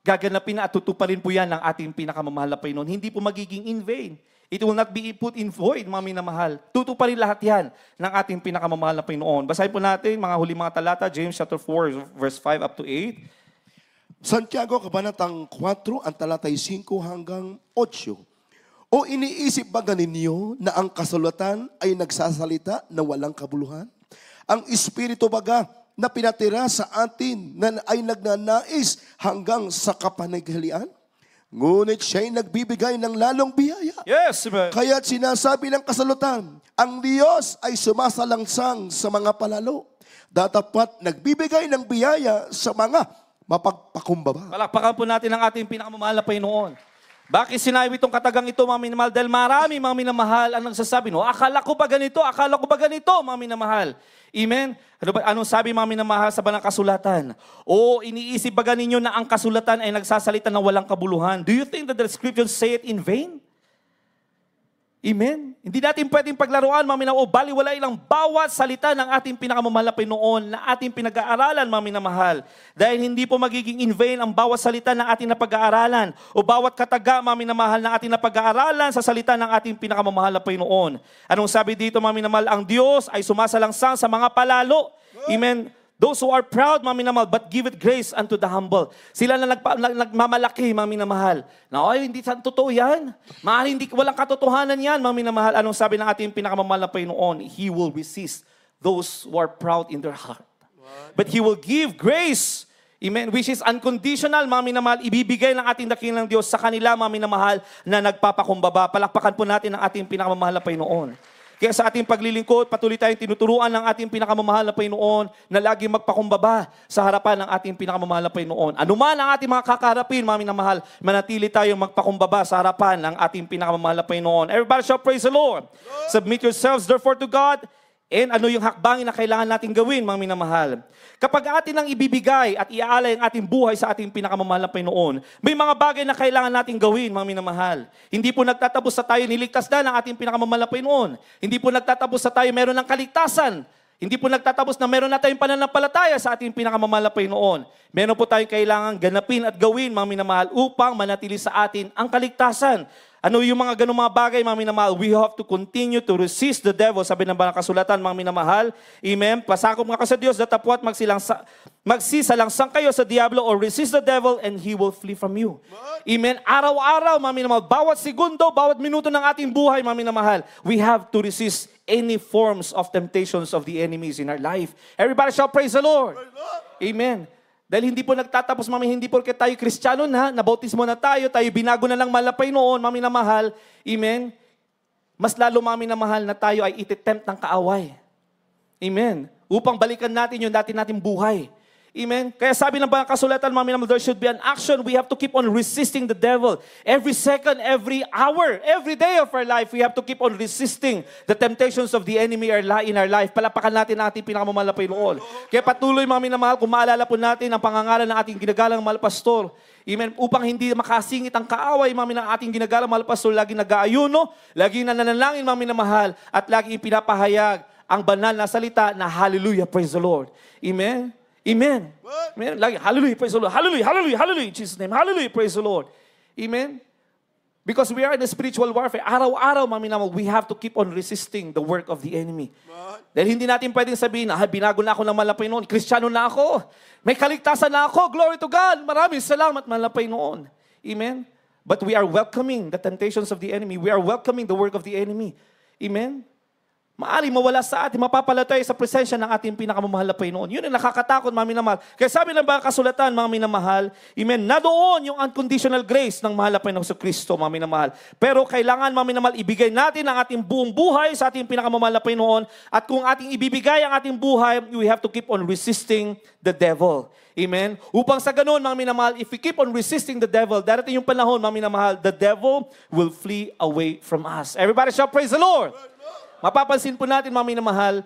Gaganapin na at tutuparin po yan ng ating pinakamamahal na Panginoon. Hindi po magiging in vain. It will not be put in void, mga minamahal. Tutuparin lahat yan ng ating pinakamamahal na Panginoon. Basahin po natin mga huli mga talata, James chapter 4, verse 5 up to 8. Santiago, Kabanatang 4, ang talatay 5 hanggang 8. O iniisip ba ninyo na ang kasulatan ay nagsasalita na walang kabuluhan? Ang Espiritu baga na pinatira sa atin na ay nagnanais hanggang sa kapanaghalian? Ngunit siya'y nagbibigay ng lalong biyaya. Yes, amen. Kaya't sinasabi ng kasulatan, ang Diyos ay sumasalangsang sa mga palalo. Datapat nagbibigay ng biyaya sa mga mapagpakumbaba. Palakpakan po natin ang ating pinakamamahal na Panginoon. Bakit sinabi itong katagang ito, mga minamahal? Dahil marami, mga minamahal, ang nagsasabi, no, akala ko ba ganito, mga minamahal. Amen? Anong sabi, mga minamahal, sa banang kasulatan? O iniisip ba ninyo na ang kasulatan ay nagsasalita ng walang kabuluhan? Do you think that the scriptures say it in vain? Amen? Hindi natin pwedeng paglaruan, mga minamahal, o baliwala ilang bawat salita ng ating pinakamamahal na Panginoon na ating pinag-aaralan, mga minamahal. Dahil hindi po magiging in vain ang bawat salita ng ating napag-aaralan o bawat kataga, mga minamahal, ng ating napag-aaralan sa salita ng ating pinakamamahal na Panginoon. Anong sabi dito, mga minamahal? Ang Diyos ay sumasalangsang sa mga palalo. Amen? Those who are proud, mga minamahal, but give it grace unto the humble. Sila na nagmamalaki, mga minamahal. Na, ay, hindi totoo yan. Walang katotohanan yan, mga minamahal. Anong sabi ng ating pinakamamahal na Panginoon? He will resist those who are proud in their heart. But He will give grace, amen, which is unconditional, mga minamahal, ibibigay ng ating dakilang Diyos sa kanila, mga minamahal, na nagpapakumbaba. Palakpakan po natin ang ating pinakamamahal na Panginoon. Kaya sa ating paglilingkod, patuloy tayong tinuturuan ng ating pinakamamahal na Panginoon na lagi magpakumbaba sa harapan ng ating pinakamamahal na Panginoon. Ano man ang ating mga kakaharapin, mga minamahal, manatili tayong magpakumbaba sa harapan ng ating pinakamamahal na Panginoon. Everybody shall praise the Lord. Submit yourselves therefore to God. And ano yung hakbangin na kailangan natin gawin, mga minamahal? Kapag atin ang ibibigay at iaalay ang ating buhay sa ating pinakamamahal na Panginoon, may mga bagay na kailangan natin gawin, mga minamahal. Hindi po nagtatapos sa tayo niligtas na ng ating pinakamamahal na Panginoon. Hindi po nagtatapos sa tayo meron ng kaligtasan. Hindi po nagtatapos na meron na tayong pananampalataya sa ating pinakamamahal na Panginoon. Meron po tayong kailangan ganapin at gawin, mga minamahal, upang manatili sa atin ang kaligtasan. Ano yung mga ganung mga bagay, mga minamahal? We have to continue to resist the devil. Sabi ng banal kasulatan, mga minamahal. Amen. Pasakop nga ka sa Diyos, datapwat magsisalangsang kayo sa diablo or resist the devil and he will flee from you. Amen. Araw-araw, mga minamahal, bawat segundo, bawat minuto ng ating buhay, mga minamahal, we have to resist any forms of temptations of the enemies in our life. Everybody shall praise the Lord. Amen. Dahil hindi po nagtatapos, mami, hindi porket tayo Kristiyano na, nabautismo na tayo binago na lang malapay noon, mami na mahal, amen? Mas lalo, mami na mahal, na tayo ay ititempt ng kaaway. Amen? Upang balikan natin yung dati nating buhay. Amen? Kaya sabi ng banal kasulatan, mami na mahal, there should be an action. We have to keep on resisting the devil. Every second, every hour, every day of our life, we have to keep on resisting the temptations of the enemy in our life. Palapakan natin ang ating pinakamamahal na Panginoon. Kaya patuloy, mami na mahal, kung maalala po natin ang pangangalan ng ating ginagalang mahal pastor. Amen. Upang hindi makasingit ang kaaway, mami, ng ating ginagalang mahal pastor, lagi nag-aayuno, lagi nananalangin, mami na mahal, at lagi ipinapahayag ang banal na salita na hallelujah, praise the Lord. Amen. Amen. Amen. Lagi, hallelujah, praise the Lord. Hallelujah, hallelujah, hallelujah, in Jesus' name. Hallelujah, praise the Lord. Amen. Because we are in a spiritual warfare. Araw-araw, mami naman, we have to keep on resisting the work of the enemy. Dahil hindi natin pwedeng sabihin, binago na ako ng malapay noon. Kristiyano na ako. May kaligtasan na ako. Glory to God. Maraming salamat, malapay noon. Amen. But we are welcoming the temptations of the enemy. We are welcoming the work of the enemy. Amen. Maari mawala sa atin, mapapalatay sa presensya ng ating pinakamamahal na Panginoon. Yun ang nakakatakot, mga minamahal. Kaya sabi ng mga kasulatan, mga minamahal, amen, na doon yung unconditional grace ng mahal na Panginoon sa Kristo, mga minamahal. Pero kailangan, mga minamahal, ibigay natin ang ating buong buhay sa ating pinakamamahal na Panginoon. At kung ating ibibigay ang ating buhay, we have to keep on resisting the devil. Amen? Upang sa ganun, mga minamahal, if we keep on resisting the devil, darating yung panahon, mga minamahal, the devil will flee away from us. Everybody shall praise the Lord. Mapapansin po natin, mga minamahal,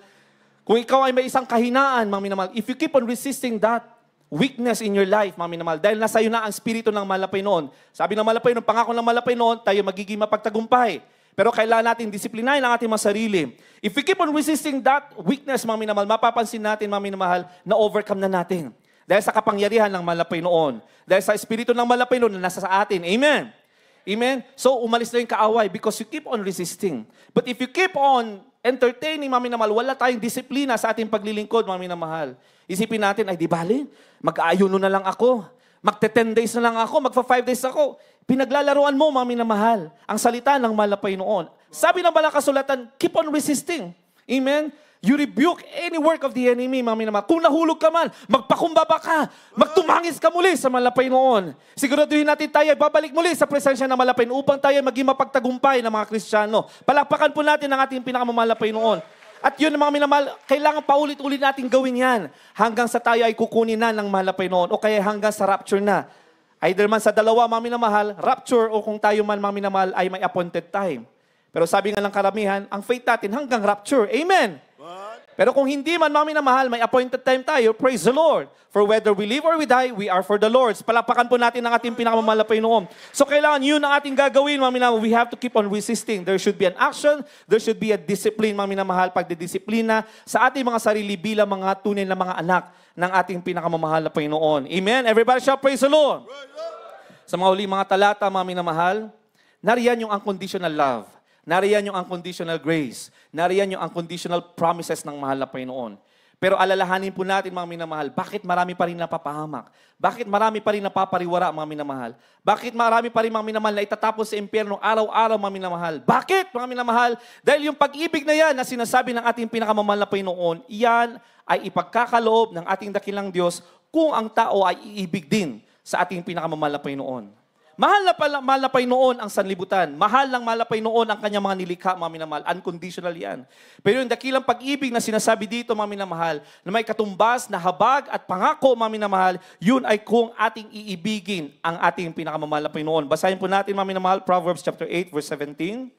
kung ikaw ay may isang kahinaan, mga minamahal, if you keep on resisting that weakness in your life, mga minamahal, dahil nasa iyo na ang spirito ng malapay noon. Sabi ng malapay noon, pangako ng malapay noon, tayo magiging mapagtagumpay. Pero kailangan natin disiplinahin ang ating mga sarili. If we keep on resisting that weakness, mga minamahal, mapapansin natin, mga minamahal, na overcome na natin. Dahil sa kapangyarihan ng malapay noon. Dahil sa espiritu ng malapay noon na nasa sa atin. Amen. Amen? So, umalis na yung kaaway because you keep on resisting. But if you keep on entertaining, mga minamahal, wala tayong disiplina sa ating paglilingkod, mga minamahal. Isipin natin, ay di bali, mag-aayuno na lang ako. Magte-10 days na lang ako, magfa-5 days ako. Pinaglalaruan mo, mga minamahal, ang salita ng mahal na Panginoon. Sabi ng Banal na Kasulatan, keep on resisting. Amen? You rebuke any work of the enemy, mga minamahal. Kung nahulog ka man, magpakumbaba ka, magtumangis ka muli sa mahal na Panginoon. Siguraduhin natin tayo, babalik muli sa presensya ng mahal na Panginoon upang tayo maging mapagtagumpay ng mga Kristiyano. Palakpakan po natin ang ating pinakamamahal na Panginoon. At yun, mga minamahal, kailangan paulit-ulit natin gawin yan hanggang sa tayo ay kukunin na ng mahal na Panginoon o kaya hanggang sa rapture na. Either man sa dalawa, mga minamahal, rapture o kung tayo man, mga minamahal, ay may appointed time. Pero sabi nga ng karamihan, ang faith natin hanggang rapture. Amen! Pero kung hindi man, mga minamahal, may appointed time tayo, praise the Lord. For whether we live or we die, we are for the Lord. Palapakan po natin ang ating pinakamamahal na Panginoon. So kailangan yun ang ating gagawin, mga minamahal. We have to keep on resisting. There should be an action. There should be a discipline, mga minamahal. Pagdidisiplina sa ating mga sarili bilang mga tunay na mga anak ng ating pinakamamahal na Panginoon. Amen? Everybody shall praise the Lord. Sa mga uli mga talata, mga minamahal, nariyan yung unconditional love. Nariyan yung unconditional grace. Nariyan yung unconditional promises ng mahal na Panginoon. Pero alalahanin po natin, mga minamahal, bakit marami pa rin napapahamak? Bakit marami pa rin napapariwara, mga minamahal? Bakit marami pa rin, mga minamahal, na itatapos sa impyerno araw-araw, mga minamahal? Bakit, mga minamahal? Dahil yung pag-ibig na yan na sinasabi ng ating pinakamamahal na Panginoon, yan ay ipagkakaloob ng ating dakilang Diyos kung ang tao ay iibig din sa ating pinakamamahal na Panginoon. Mahal na Panginoon ang sanlibutan. Mahal ng mahal na Panginoon ang kanyang mga nilikha, mga minamahal. Unconditional yan. Pero yung dakilang pag-ibig na sinasabi dito, mga minamahal, na may katumbas na habag at pangako, mga minamahal, yun ay kung ating iibigin ang ating pinakamamahal na Panginoon. Basahin po natin, mga minamahal, Proverbs chapter 8, verse 17.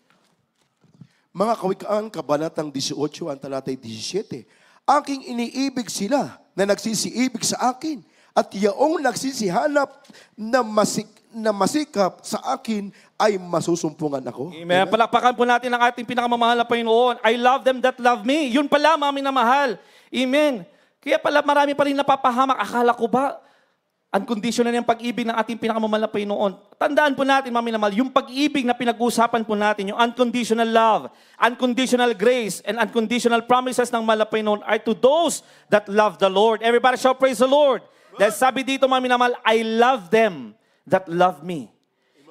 Mga Kawikaan, Kabanatang 18, ang talatay 17. Aking iniibig sila na nagsisiibig sa akin, at yaong nagsisihanap na masikap sa akin ay masusumpungan ako. Amen. Palakpakan po natin ang ating pinakamamahal na Panginoon. I love them that love me. Yun pala, mga minamahal. Amen. Kaya pala marami pa rin napapahamak. Akala ko ba, unconditional yung pag-ibig ng ating pinakamamahal na Panginoon. Tandaan po natin, mga minamahal, yung pag-ibig na pinag-uusapan po natin, yung unconditional love, unconditional grace, and unconditional promises ng mahal na Panginoon are to those that love the Lord. Everybody shall praise the Lord. Dahil sabi dito, mga minamahal, I love them that love me.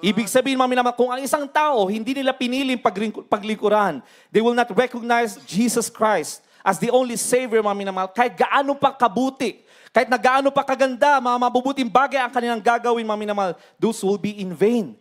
Ibig sabihin, mga minamahal, kung ang isang tao, hindi nila piniling paglikuran, they will not recognize Jesus Christ as the only Savior, mga minamahal, kahit gaano pa kabuti, kahit na gaano pa kaganda, mga mabubuting bagay ang kanilang gagawin, mga minamahal, those will be in vain.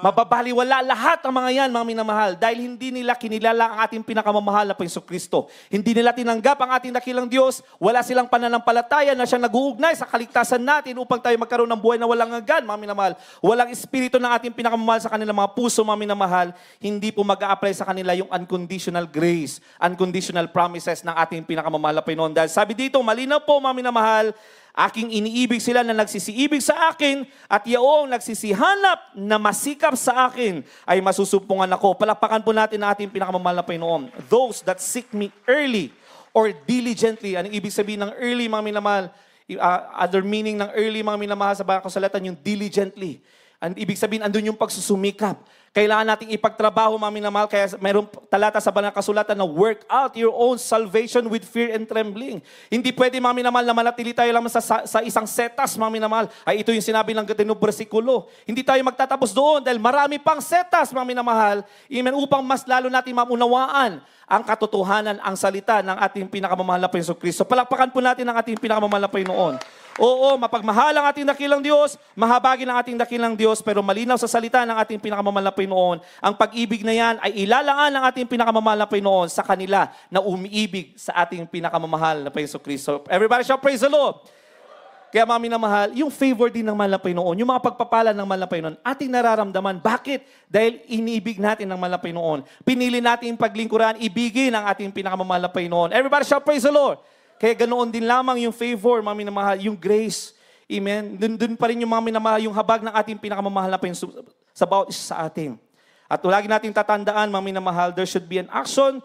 Mababaliwala lahat ang mga yan, mga minamahal, dahil hindi nila kinilala ang ating pinakamamahal na Panginoong Kristo. Hindi nila tinanggap ang ating dakilang Diyos. Wala silang pananampalataya na siyang nag-uugnay sa kaligtasan natin upang tayo magkaroon ng buhay na walang hanggan, mga minamahal. Walang espiritu ng ating pinakamamahal sa kanilang mga puso, mga minamahal. Hindi po mag-a-apply sa kanila yung unconditional grace, unconditional promises ng ating pinakamamahal na Panginoon. Dahil sabi dito, malinaw po, mga minamahal, aking iniibig sila na nagsisiibig sa akin at yaong nagsisihanap na masikap sa akin ay masusumpungan ako. Palakpakan po natin ang ating pinakamamahal na Panginoon. Those that seek me early or diligently. Anong ibig sabihin ng early, mga minamahal? Other meaning ng early, mga minamahal, sa Banal na Kasulatan, yung diligently. Ang ibig sabihin, andun yung pagsusumikap. Kailangan nating ipagtrabaho, mga minamahal. Kaya mayroong talata sa Banal na Kasulatan na work out your own salvation with fear and trembling. Hindi pwede, mga minamahal, na manatili tayo lang sa isang setas, mga minamahal. Ay, ito yung sinabi ng tinong bersikulo. Hindi tayo magtatapos doon dahil marami pang setas, mga minamahal. Amen, upang mas lalo natin maunawaan ang katotohanan, ang salita ng ating pinakamamahal na Panginoon Kristo. Palakpakan po natin ang ating pinakamamahal na Panginoon. Oo, mapagmahal ang ating dakilang Diyos, mahabagin ang ating dakilang Diyos, pero malinaw sa salita ng ating pinakamamahal na Panginoon, ang pag-ibig na yan ay ilalaan ng ating pinakamamahal na Panginoon sa kanila na umiibig sa ating pinakamamahal na Panginoon Kristo. Everybody shall praise the Lord. Kaya, mga minamahal, yung favor din ng mahal na Panginoon, yung mga pagpapala ng mahal na Panginoon, ating nararamdaman. Bakit? Dahil iniibig natin ng mahal na Panginoon. Pinili natin paglingkuran, ibigin ang ating pinakamamahal na Panginoon. Everybody shall praise the Lord. Kaya ganoon din lamang yung favor, mga minamahal, yung grace. Amen? Doon pa rin yung mga minamahal, yung habag ng ating pinakamamahal na Panginoon sa bawat isa sa atin. At lagi nating tatandaan, mga minamahal, there should be an action.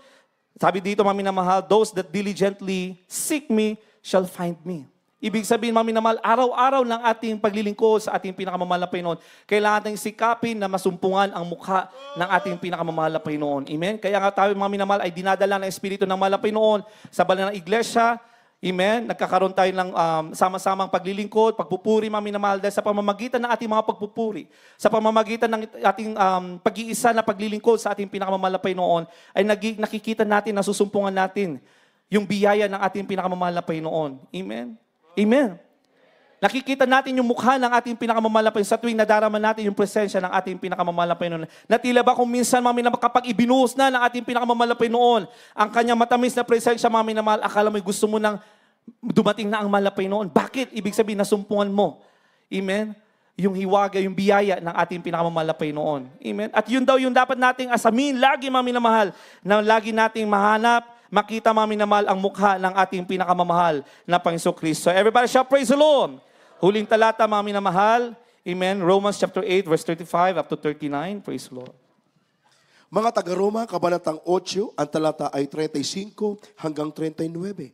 Sabi dito, mga minamahal, those that diligently seek me shall find me. Ibig sabihin, mga minamahal, araw-araw ng ating paglilingkod sa ating pinakamamahal na Panginoon, kailangan tayong sikapin na masumpungan ang mukha ng ating pinakamamahal na Panginoon. Amen? Kaya nga tayo, mga minamahal, ay dinadala ng Espiritu ng mahal na Panginoon sa banal na iglesia. Amen? Nagkakaroon tayo ng sama-samang paglilingkod, pagpupuri, mga minamahal, dahil sa pamamagitan ng ating mga pagpupuri, sa pamamagitan ng ating pag-iisa na paglilingkod sa ating pinakamamahal na Panginoon, ay nakikita natin, nasusumpungan natin yung biyaya ng ating pinakamamahal na Panginoon. Amen? Amen. Nakikita natin yung mukha ng ating pinakamamahal na Panginoon sa tuwing nadarama natin yung presensya ng ating pinakamamahal na Panginoon. Na tila ba kung minsan, mga minamahal, kapag ibinuhos na ng ating pinakamamahal na Panginoon, ang kanyang matamis na presensya, mga minamahal, akala mo gusto mo nang dumating na ang mahal na Panginoon. Bakit? Ibig sabihin, nasumpungan mo. Amen? Yung hiwaga, yung biyaya ng ating pinakamamahal na Panginoon. Amen? At yun daw yung dapat nating asamin, lagi, mga minamahal, na lagi nating mahanap, makita, mga minamahal, ang mukha ng ating pinakamamahal na Panginoon Kristo. Everybody shout, praise the Lord. Huling talata, mga minamahal. Amen. Romans chapter 8, verse 35 up to 39. Praise the Lord. Mga taga-Roma, Kabanatang 8, ang talata ay 35 hanggang 39.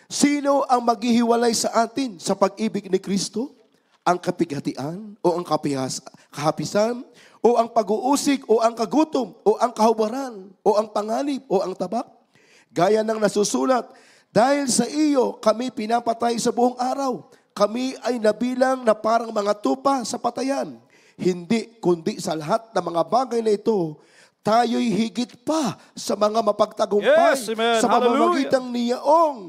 Sino ang maghihiwalay sa atin sa pag-ibig ni Kristo? Ang kapighatian o ang kahapisan o ang pag-uusig o ang kagutom o ang kahubaran o ang panganib o ang tabak? Gaya ng nasusulat, dahil sa iyo kami pinapatay sa buong araw. Kami ay nabilang na parang mga tupa sa patayan. Hindi, kundi sa lahat ng mga bagay na ito, tayo'y higit pa sa mga mapagtagumpay Yes, amen. sa Hallelujah. pamamagitan niyaong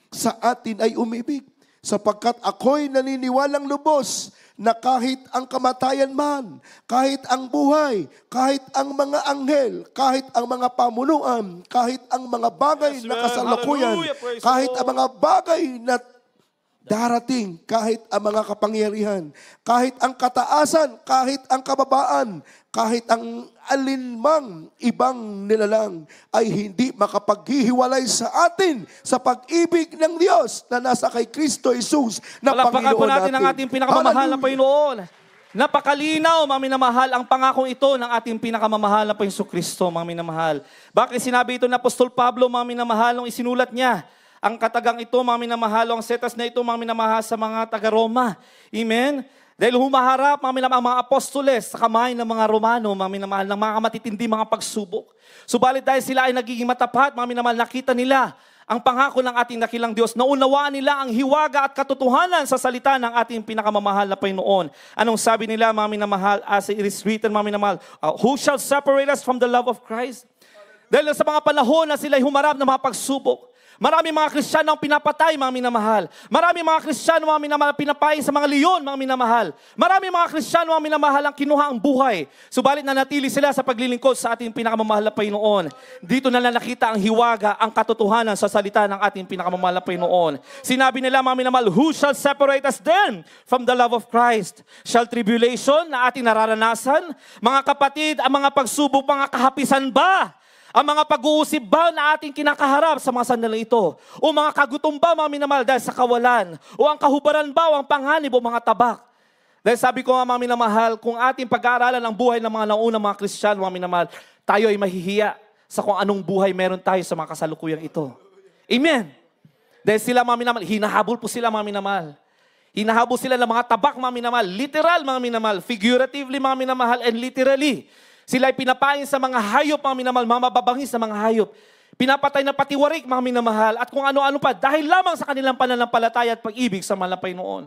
sa atin ay umibig. Sapagkat ako'y naniniwalang lubos na kahit ang kamatayan man, kahit ang buhay, kahit ang mga anghel, kahit ang mga pamunuan, kahit ang mga bagay Yes, na man. kasalukuyan, Hallelujah. Praise the kahit Lord. ang mga bagay na darating, kahit ang mga kapangyarihan, kahit ang kataasan, kahit ang kababaan, kahit ang alinmang ibang nilalang ay hindi makapaghihiwalay sa atin sa pag-ibig ng Diyos na nasa kay Kristo Jesus na Palakpakan Panginoon po natin ang ating pinakamamahal na Hallelujah. Panginoon. Napakalinaw, mga minamahal, ang pangakong ito ng ating pinakamamahal na Panginoon Kristo, mga minamahal. Bakit sinabi ito ng Apostol Pablo, mga minamahal, nung isinulat niya? Ang katagang ito, mga minamahal, ang setas na ito, mga minamahal, sa mga taga-Roma. Amen? Dahil humaharap, mga minamahal, ang mga apostoles sa kamay ng mga Romano, mga minamahal, ng mga matitindi, mga pagsubok. Subalit dahil sila ay nagiging matapat, mga minamahal, nakita nila ang pangako ng ating dakilang Diyos. Naunawaan nila ang hiwaga at katotohanan sa salita ng ating pinakamamahal na Panginoon. Anong sabi nila, mga minamahal, as it is written, mga minamahal, who shall separate us from the love of Christ? Dahil sa mga panahon na sila humarap ng mga pagsubok, marami mga Kristiyano ang pinapatay, mga minamahal. Marami mga Kristiyano, mga minamahal, pinapay sa mga leon, mga minamahal. Marami mga Kristiyano, mga minamahal, ang kinuha ang buhay. Subalit na natili sila sa paglilingkod sa ating pinakamamahal na Panginoon. Dito na nakita ang hiwaga, ang katotohanan sa salita ng ating pinakamamahal na Panginoon. Sinabi nila, mga minamahal, who shall separate us then from the love of Christ? Shall tribulation na ating nararanasan? Mga kapatid, ang mga pagsubok, mga kahapisan ba? Ang mga pag-uusip ba na ating kinakaharap sa mga sandali ito? O mga kagutom ba, mga minamahal, dahil sa kawalan? O ang kahubaran ba, o ang panganib, o mga tabak? Dahil sabi ko nga, mga minamahal, kung ating pag-aaralan ang buhay ng mga naunang mga Kristiyano, mga minamahal, tayo ay mahihiya sa kung anong buhay meron tayo sa mga kasalukuyang ito. Amen. Dahil sila, mga minamahal, hinahabol po sila, mga minamahal. Hinahabol sila ng mga tabak, mga minamahal. Literal, mga minamahal. Figuratively, mga minamahal, and literally. Sila ay pinapain sa mga hayop, mga minamahal, mga mababangis na mga hayop. Pinapatay na patiwarik, mga minamahal, at kung ano-ano pa, dahil lamang sa kanilang pananampalataya at pag-ibig sa mahal na Panginoon.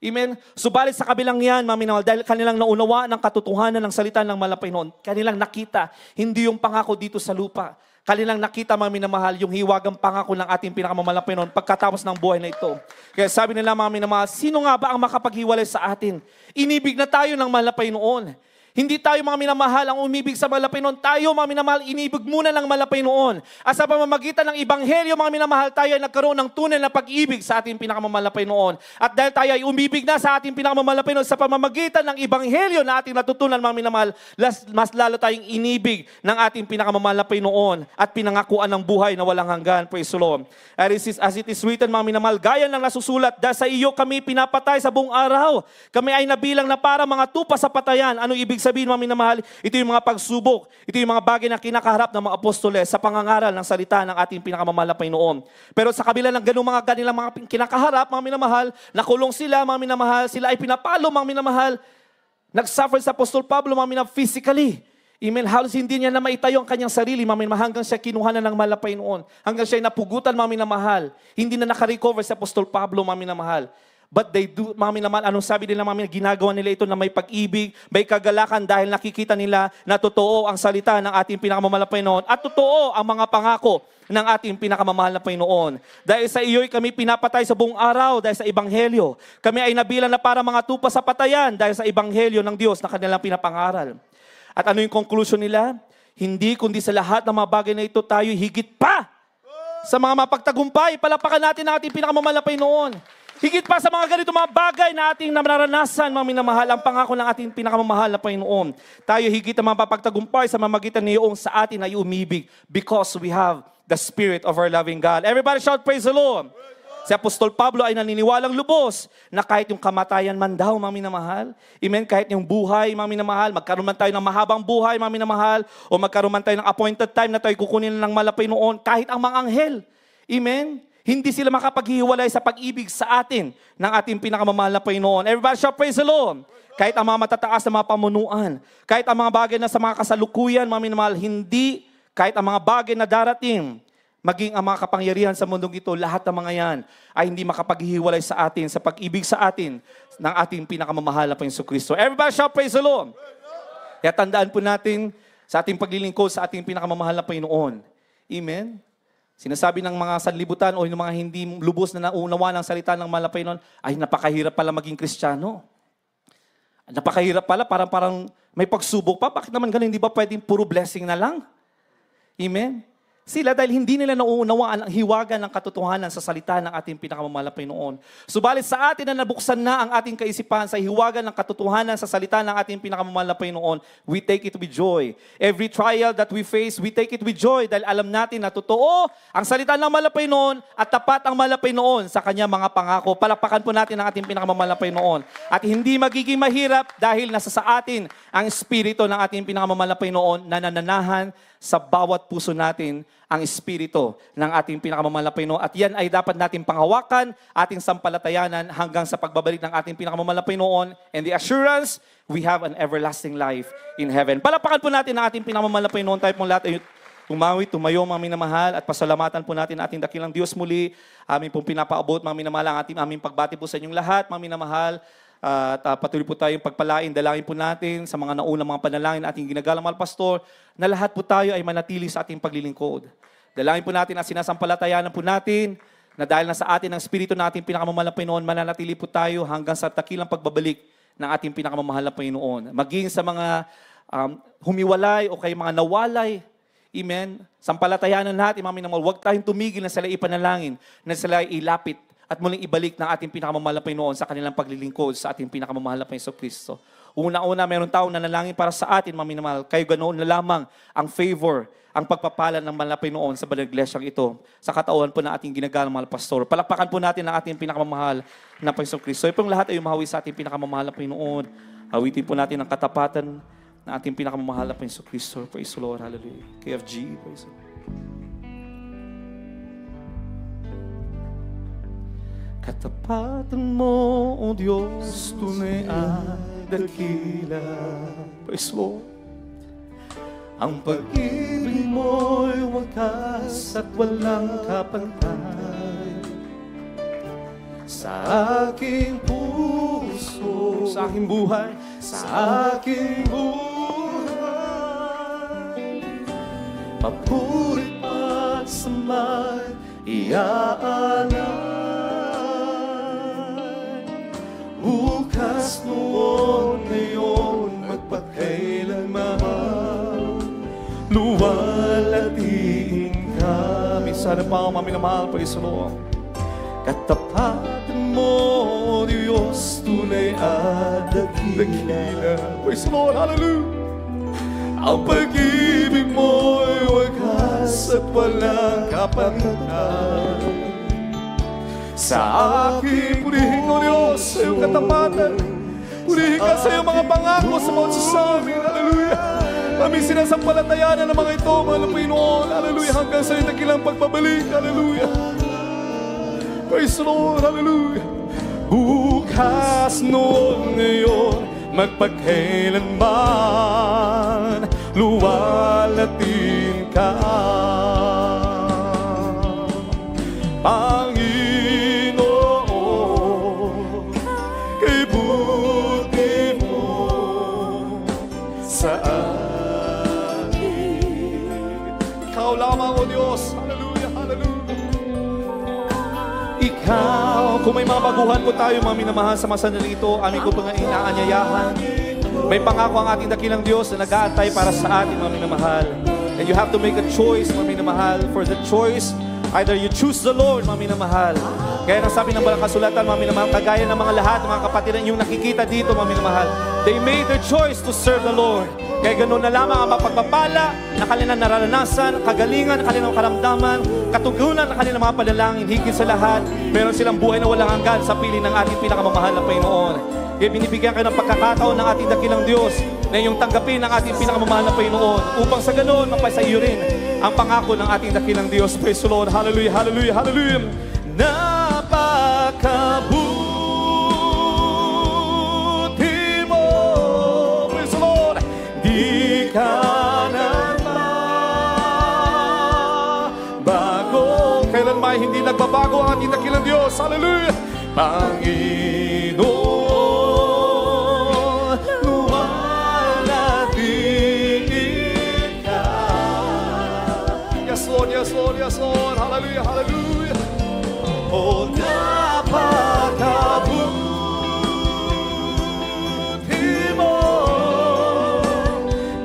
Amen? Subalit sa kabilang yan, mga minamahal, dahil kanilang naunawa ng katotohanan ng salita ng mahal na Panginoon, kanilang nakita, hindi yung pangako dito sa lupa. Kanilang nakita, mga minamahal, yung hiwagang pangako ng ating pinakamamahal na Panginoon pagkatapos ng buhay na ito. Kaya sabi nila, mga minamahal, sino nga ba ang makapaghiwalay sa atin? Inibig na tayo ng mahal na Panginoon. Hindi tayo, mga minamahal, ang umibig sa mahal na Panginoon. Tayo, mga minamahal, inibig muna ng mahal na Panginoon. At sa pamamagitan ng Ebanghelyo, mga minamahal, tayo ay nagkaroon ng tunay na pag-ibig sa ating pinakamamahal na Panginoon. At dahil tayo ay umibig na sa ating pinakamamahal na Panginoon, sa pamamagitan ng Ebanghelyo na ating natutunan, mga minamahal, mas lalo tayong inibig ng ating pinakamamahal na Panginoon at pinangakuan ng buhay na walang hanggan. Praise the Lord. As it is written, mga minamahal, gaya ng nasusulat, dahil sa iyo kami pinapatay sa buong araw. Kami ay nabilang na para mga tupa sa patayan. Ano ibig ibig sabihin, mga minamahal, ito yung mga pagsubok, ito yung mga bagay na kinakaharap ng mga apostoles sa pangangaral ng salita ng ating pinakamamahal na Panginoon. Pero sa kabila ng ganung mga kanilang mga kinakaharap, mga minamahal, nakulong sila, mga minamahal, sila ay pinapalo, mga minamahal, nag-suffer sa Apostol Pablo, mga minamahal, physically. Amen. Halos hindi niya na maitayo ang kanyang sarili, mga minamahal, hanggang siya kinuha na ng mahal na Panginoon. Hanggang siya ay napugutan, mga minamahal. Hindi na nakarecover sa Apostol Pablo, mga minamahal. But they do, mga minamahal, anong sabi nila, mga minamahal, ginagawa nila ito na may pag-ibig, may kagalakan dahil nakikita nila na totoo ang salita ng ating pinakamamahal na Panginoon at totoo ang mga pangako ng ating pinakamamahal na Panginoon. Dahil sa iyo'y kami pinapatay sa buong araw dahil sa Ebanghelyo. Kami ay nabilang na para mga tupa sa patayan dahil sa Ebanghelyo ng Diyos na kanilang pinapangaral. At ano yung conclusion nila? Hindi kundi sa lahat ng mga bagay na ito tayo higit pa sa mga mapagtagumpay. Palapakan natin ang ating pinakamamahal na Panginoon. Higit pa sa mga ganito mga bagay na ating nararanasan, mga minamahal, ang pangako ng ating pinakamamahal na Panginoon. Tayo higit na mapapagtagumpay sa mamagitan niyong sa atin ay umibig because we have the Spirit of our loving God. Everybody shout, praise the Lord. Si Apostol Pablo ay naniniwalang lubos na kahit yung kamatayan man daw, mga minamahal, amen, kahit yung buhay, mga minamahal, magkaroon man tayo ng mahabang buhay, mga minamahal, o magkaroon man tayo ng appointed time na tayo kukunin ng malapay noon, kahit ang mga anghel, amen, hindi sila makapaghihiwalay sa pag-ibig sa atin ng ating pinakamamahal na Panginoon. Everybody shout, praise the Lord. Kahit ang mga matataas na mga pamunuan, kahit ang mga bagay na sa mga kasalukuyan, mga minamahal, hindi, kahit ang mga bagay na darating, maging ang mga kapangyarihan sa mundong ito, lahat ng mga yan ay hindi makapaghihiwalay sa atin, sa pag-ibig sa atin ng ating pinakamamahal na Panginoon Kristo. Everybody shout, praise the Lord. Kaya tandaan po natin sa ating paglilingkod sa ating pinakamamahal na Panginoon. Amen? Sinasabi ng mga sanlibutan o yung mga hindi lubos na nauunawa ng salita ng mahal na Panginoon, ay napakahirap pala maging Kristiyano. Napakahirap pala, parang may pagsubok pa. Bakit naman ganun? Hindi ba pwedeng puro blessing na lang? Amen? Sila dahil hindi nila nauunawaan ang hiwaga ng katotohanan sa salita ng ating pinakamamahal na Panginoon. Subalit sa atin na nabuksan na ang ating kaisipan sa hiwaga ng katotohanan sa salita ng ating pinakamamahal na Panginoon, we take it with joy. Every trial that we face, we take it with joy dahil alam natin na totoo ang salita ng mahal na Panginoon at tapat ang mahal na Panginoon sa kanya mga pangako. Palakpakan po natin ang ating pinakamamahal na Panginoon. At hindi magiging mahirap dahil nasa sa atin ang espiritu ng ating pinakamamahal na Panginoon na nananahan sa bawat puso natin ang espiritu ng ating pinakamamahal na Panginoon. At yan ay dapat natin panghawakan, ating sampalatayanan hanggang sa pagbabalik ng ating pinakamamahal na Panginoon. And the assurance, we have an everlasting life in heaven. Palapakan po natin ang ating pinakamamahal na Panginoon. Tayo pong lahat ay tumawi, tumayo, mga minamahal, at pasalamatan po natin ating dakilang Diyos muli. Aming pong pinapaabot, mga minamahal, ang aming pagbati po sa inyong lahat, mga minamahal. At patuloy po tayong pagpalain, dalangin po natin sa mga naunang mga panalangin na ating ginagalang mahal pastor, na lahat po tayo ay manatili sa ating paglilingkod. Dalangin po natin at sinasampalatayanan po natin na dahil nasa atin ang Espiritu na ating pinakamamahal na Panginoon, mananatili po tayo hanggang sa dakilang pagbabalik ng ating pinakamamahal na Panginoon. Maging sa mga humiwalay o kay mga nawalay, amen, sampalatayanan natin, mga minamahal, huwag tayong tumigil na sila ipanalangin, na sila ilapit at muling ibalik ng ating pinakamamahal na Panginoon sa kanilang paglilingkod sa ating pinakamamahal na Panginoon Kristo. Una-una, mayroon taong nanalangin para sa atin, mga minamahal. Kayo ganoon na lamang ang favor, ang pagpapalan ng mahal na Panginoon sa banal iglesyang ito, sa katauhan po ng ating ginagalang mahal pastor. Palakpakan po natin ang ating pinakamamahal na Panginoon Kristo. Ipong lahat ay umahawi sa ating pinakamamahal na Panginoon. Awitin po natin ang katapatan ng ating pinakamamahal na Panginoon Kristo. Praise the Lord. Hallelujah. KFG. Praise the Lord. Katapatan mo, O Diyos, tunay at dakila. Praise Lord. Ang pag-ibig mo'y wakas at walang kapantay. Sa aking puso, sa aking buhay, sa aking buhay, papuri at samay, iaalay. Bukas noon, ngayon, magpakailanman, luwalhatiin ka. Minsan na pa, mga minamahal, praise the Lord. Katapatan mo, Diyos, tunay at dakila. Praise the Lord, hallelujah. Ang pag-ibig mo'y wagas at walang kapantay. Sa aking purihin, O Diyos, sa iyong katapatan, Purihin ka sa iyong mga pangako sa bawat isa sa amin. Hallelujah. Aming sinasampalatayanan ng mga ito, mahal na Panginoon. Hallelujah. Hanggang sa iyong dakilang pagbabalik. Hallelujah. Praise the Lord. Hallelujah. Bukas noon ngayon, magpagkailanman, luwalatin ka. Panginoon, kay buti mo sa akin. Ikaw lamang, O Diyos. Hallelujah, hallelujah. Ikaw, kung may mga baguhan po tayo, mga minamahal sa mga sandali ito, amin ko po nga inaanyayahan. May pangako ang ating dakilang Diyos na nag-aantay para sa ating mga minamahal. And you have to make a choice, mga minamahal. For the choice, either you choose the Lord, mga minamahal. Kaya nang sabi ng Balang Kasulatan, mga minamahal, kagaya ng mga lahat, mga kapatid na yung nakikita dito, mga minamahal, they made their choice to serve the Lord. Kaya ganoon na lamang ang mapagpapala na kanilang nararanasan, kagalingan, kanilang karamdaman, katugunan ng kanilang mga panalangin, higit sa lahat, meron silang buhay na walang hanggan sa piling ng ating pinakamamahal na Panginoon. Kaya binibigyan kayo ng pagkakataon ng ating dakilang Diyos na iyong tanggapin ang ating pinakamamahal na Panginoon upang sa ganoon mapasa iyo rin ang pangako ng ating dakilang Diyos. Praise the Lord. Hallelujah, hallelujah, hallelujah. Napakabuti mo. Praise the Lord. Di ka nagbabago. Kailanman hindi nagbabago ang ating dakilang Diyos. Hallelujah. Panginoon, luwalatin ka. Yes, Lord, yes, Lord, yes, Lord. Hallelujah, hallelujah. Oh, napakabuti mo.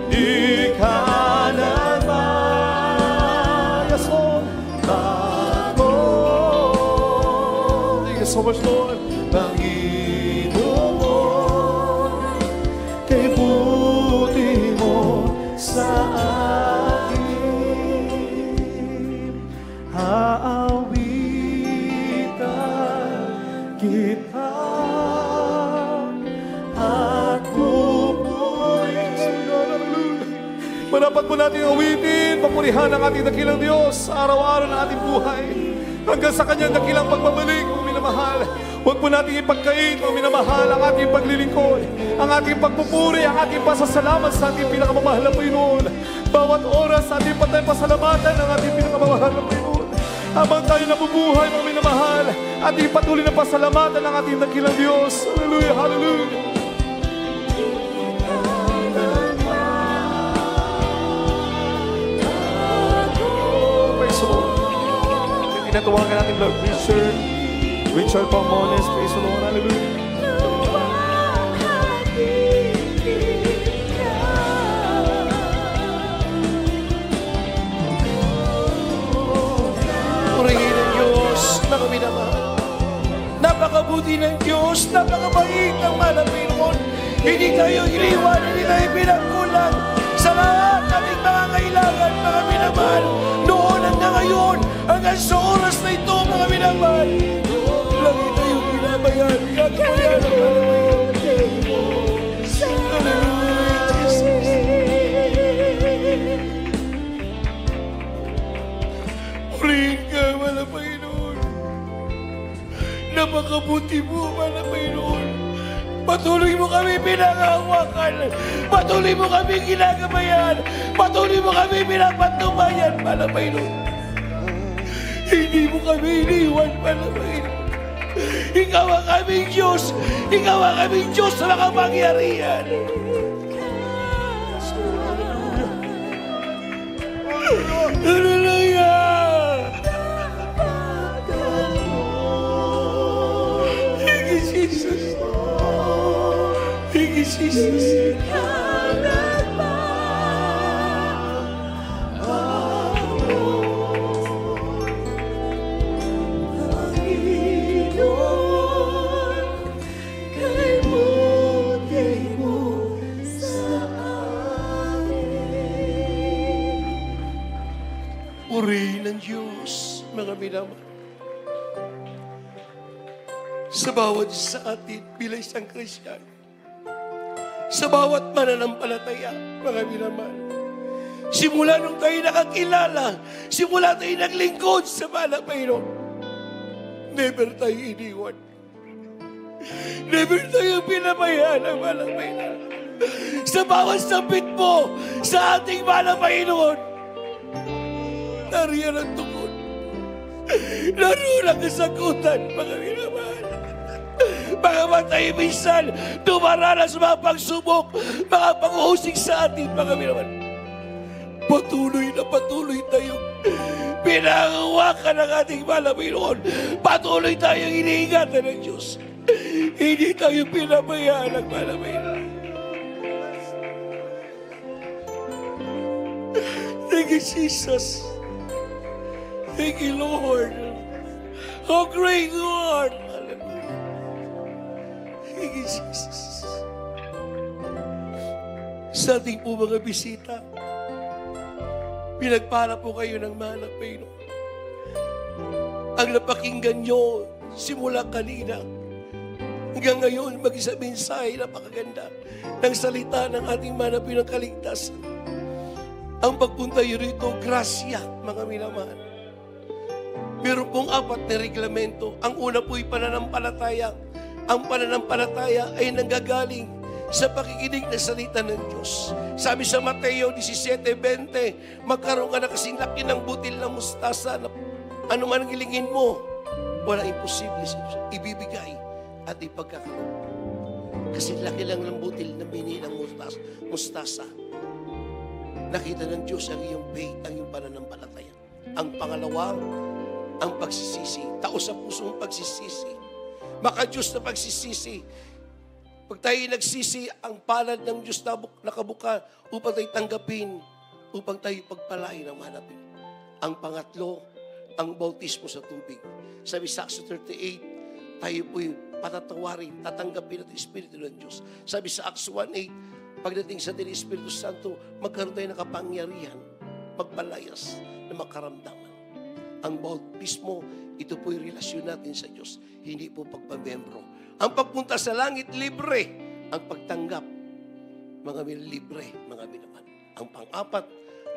Di ka naman. Yes, Lord. Bago. Thank you so much, Lord. Panginoon, kay buti mo sa akin. Aawitan kita at pupurihin. Manapat po natin awitin, papurihan ang ating dakilang Diyos sa araw-araw ng ating buhay. Hanggang sa kanyang dakilang pagbabalik, kung minamahal. Huwag po natin ipagkait, kung minamahal, ang ating paglilingkod, ang ating pagpupuri, ang ating pasasalamat sa ating pinakamamahal na Panginoon. Bawat oras, ating patay pasalamatan ang ating pinakamamahal na Panginoon. Habang tayo nabubuhay, mga minamahal, ating patuloy na pasalamatan ang ating dakilang Diyos. Hallelujah, hallelujah. Praise the Lord. Tinatawagan natin Lord Richard Palmones. Praise the Lord. Hallelujah. Purihin ng Diyos na kami naman. Napakabuti ng Diyos, napakabait ng manang Panginoon. Hindi tayo iniwan, hindi tayo pinagkulang sa lahat ng mga kailangan, mga minamahal. Noon hanggang ngayon, hanggang sa oras na ito, mga minamahal. Lagi tayong binabayan, gagabayan ang manang Panginoon. Hallelujah, Jesus. Purihin ka, manang Panginoon. Napakabuti mo, manang Panginoon. Patuloy mo kami pinangahawakan. Patuloy mo kami ginagabayan. Patuloy mo kami pinapatubayan, manang Panginoon. Hindi mo kami iniwan, manang Panginoon. Ikaw ang aming Diyos. Ikaw ang aming Diyos sa makapangyarihan. Hallelujah! Thank you, Jesus. Thank you, Jesus. Purihin ng Diyos, mga minamahal. Sa bawat isa sa atin bilang isang Kristiyano, sa bawat mananampalataya, mga minamahal. Simula nung tayo nakakilala, simula tayo naglingkod sa mahal na Panginoon, never tayo iniwan. Never tayo pinabayaan ng mahal na Panginoon. Sa bawat sabit mo, sa ating mahal na Panginoon, nariyan ang tukod. Naroon ang kasagutan, mga minamahal. Bagamat tayo minsan dumaranas sa mga pagsubok, mga panghuhusig sa atin, mga minamahal. Patuloy na patuloy tayo. Pinangawakan ng ating mahal na Panginoon. Patuloy tayong iniingatan ng Diyos. Hindi tayo pinabayaan ng mahal na Panginoon. Thank you, Jesus. Thank you, Lord. How great you are. Hallelujah. Thank you, Jesus. Sa ating po mga bisita, pinagpala po kayo ng mahal na Panginoon. Ang napakinggan nyo simula kanina hanggang ngayon, mag-isa mensahe napakaganda ng salita ng ating mahal na Panginoon kaligtasan. Ang pagpunta nyo rito, grasya, mga minamahal. Meron pong 4 na reglamento. Ang una po'y pananampalataya. Ang pananampalataya ay nanggagaling sa pakikinig na salita ng Diyos. Sabi sa Mateo 17:20, magkaroon ka na kasing laki ng butil ng mustasa na ano man ang hilingin mo, wala imposible sa Diyos. Ibibigay at ipagkakaroon. Kasi laki lang ng butil na mini ng mustasa. Nakita ng Diyos ang iyong faith, ang iyong pananampalataya. Ang pangalawa, ang pagsisisi. Tao sa pusong pagsisisi. Maka-Diyos na pagsisisi. Pag tayo nagsisi, ang palad ng Diyos na nakabuka upang tayo tanggapin, upang tayo pagpalain ang manapin. Ang pangatlo, ang bautismo sa tubig. Sabi sa Acts 38, tayo po'y patatawarin, tatanggapin natin Espiritu ng Diyos. Sabi sa Acts 1:8, pagdating sa atin Espiritu Santo, magkaroon tayo ng kapangyarihan, pagpalayas na makaramdaman. Ang bautismo, ito po'y relasyon natin sa Diyos, hindi po pagpamembro. Ang pagpunta sa langit, libre. Ang pagtanggap, mga libre, mga minaman. Ang pang-apat,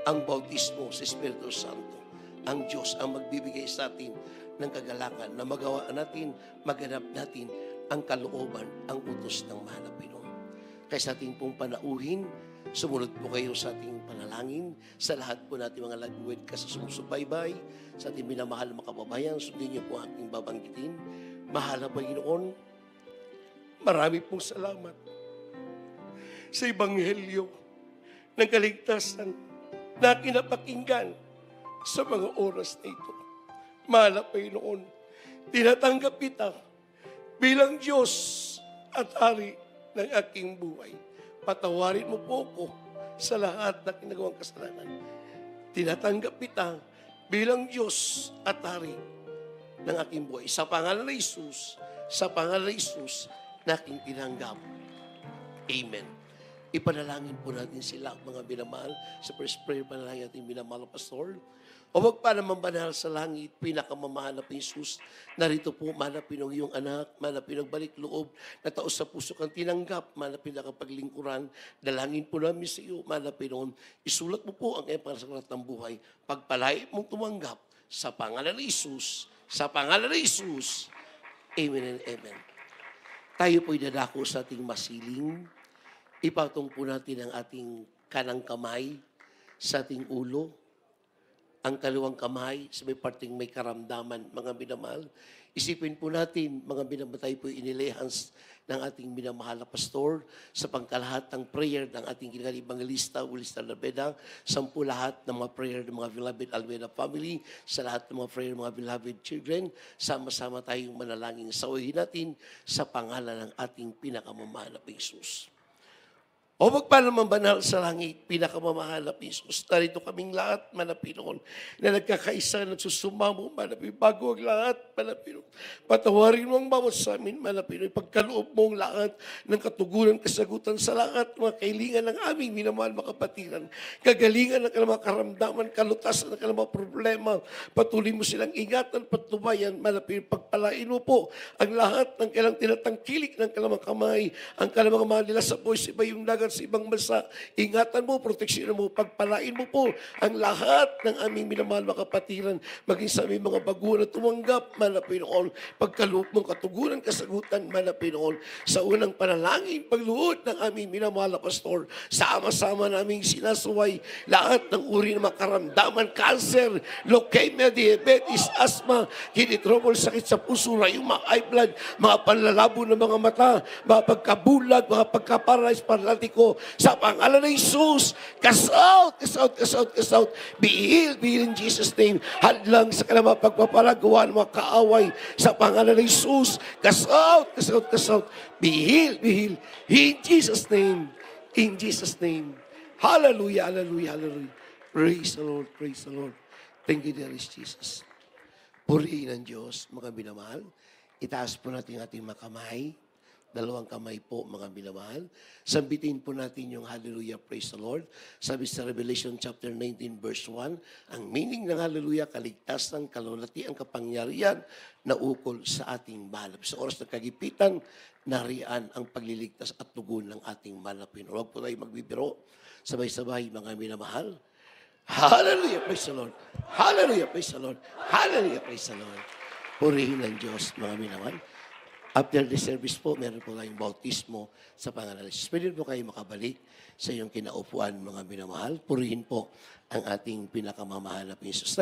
ang bautismo sa Espiritu Santo. Ang Diyos ang magbibigay sa atin ng kagalakan na magawa natin, maganap natin ang kalooban, ang utos ng mahal na Panginoon. Kaya sa ating pong panauhin, sumunod po kayo sa ating panalangin. Sa lahat po natin mga lagwid ka sa sumusubaybay, sa ating minamahal na mga kababayan, sundin niyo po ating babanggitin. Mahal na Panginoon, marami pong salamat sa Ebanghelyo ng kaligtasan na kinapakinggan sa mga oras na ito. Mahal na Panginoon, tinatanggap kita bilang Diyos at Hari ng aking buhay. Patawarin mo po ako sa lahat na ginagawang kasalanan. Tinatanggap kita bilang Diyos at Hari ng aking buhay. Sa pangalan ng Jesus, sa pangalan ng Jesus, na aking tinanggap. Amen. Ipanalangin po natin sila, mga binamahal, sa first prayer panalangin natin binamahal na pastor. O wag pa naman banal sa langit, pinakamamahal na Jesus, narito po, manapin ang iyong anak, manapin ang balik loob, na taos sa puso kang tinanggap, manapin ang paglingkuran, dalangin po namin sa iyo, manapin noon, isulat mo po ang iyong pangasalat ng buhay, pagpalait mong tumanggap, sa pangalan ng Jesus, sa pangalan ng Jesus, amen and amen. Tayo po'y dadako sa ating masiling, ipatong po natin ang ating kanang kamay sa ating ulo, ang kaliwang kamay sa may parting may karamdaman, mga minamahal. Isipin po natin, mga minamahal, tayo po inilehans ng ating minamahal na pastor sa pangkalahatang prayer ng ating kinagali Evangelista Willis Talavera, 10 lahat ng mga prayer ng mga beloved Alveda family, sa lahat ng mga prayer ng mga beloved children, sama-sama tayong manalangin. Sawihin natin sa pangalan ng ating pinakamamahal na Jesus. O magpanaman banal sa langit, pinakamamahal na Pisos. Narito kaming lahat, Manapinoon, na nagkakaisa, nagsusumamo, Manapinoon, bago ang lahat, Manapinoon. Patawarin mo ang bawat sa amin, Manapinoon. Pagkaloob mo ang lahat ng katugunan, kasagutan sa lahat, mga kailingan ng aming minamahal mga kapatiran. Kagalingan ng kanilang mga karamdaman, kalutasan ng kanilang mga problema. Patuloy mo silang ingatan, patubayan, Manapinoon. Pagpalain mo po ang lahat ng kanilang tinatangkilik ng kanilang mga kamay, ang kanilang mga mahal nila sa buhay, sa ibayong dagat, sa ibang bansa. Ingatan mo, proteksyonan mo, pagpalain mo po ang lahat ng aming minamahal mga kapatiran, maging sa aming mga baguhan na tumanggap, Manapinoon, pagkaloob mong katugunan, kasagutan, Manapinoon, sa unang panalangin, pagluhod ng aming minamahal na pastor, sama-sama naming sinasuway lahat ng uri ng mga karamdaman, cancer, leukemia, diabetes, asthma, kidney trouble, sakit sa puso, rayuma, high blood, mga panlalabo ng mga mata, mga pagkabulag, mga pagkaparalyze, paralytic, sa pangalan ng Jesus, cast out, cast out, cast out, cast out. Be healed in Jesus' name. Hadlang sa kanilang mga pagpapalagawa ng mga kaaway, sa pangalan ng Jesus, cast out, cast out, cast out. Be healed, in Jesus' name. In Jesus' name. Hallelujah, hallelujah, hallelujah. Praise the Lord, praise the Lord. Thank you, dearest Jesus. Purihin ang Diyos, mga binamahal. Itaas po natin ating mga kamay. Dalawang kamay po, mga minamahal. Sambitin po natin yung hallelujah, praise the Lord. Sabi sa Revelation chapter 19, verse 1, ang meaning ng hallelujah, kaligtasan, kalulatian, kapangyarihan na ukol sa ating mahal. Sa oras ng kagipitan, nariyan ang pagliligtas at tugon ng ating mahal na Pinoon. Huwag po tayo magbibiro. Sabay-sabay, mga minamahal. Hallelujah, praise the Lord. Hallelujah, praise the Lord. Hallelujah, praise the Lord. Purihin ang Diyos, mga minamahal. After the service po, meron po tayong bautismo sa pangalan ng Jesus. Pwede po kayo makabalik sa iyong kinaupuan, mga minamahal. Purihin po ang ating pinakamamahal na Jesus.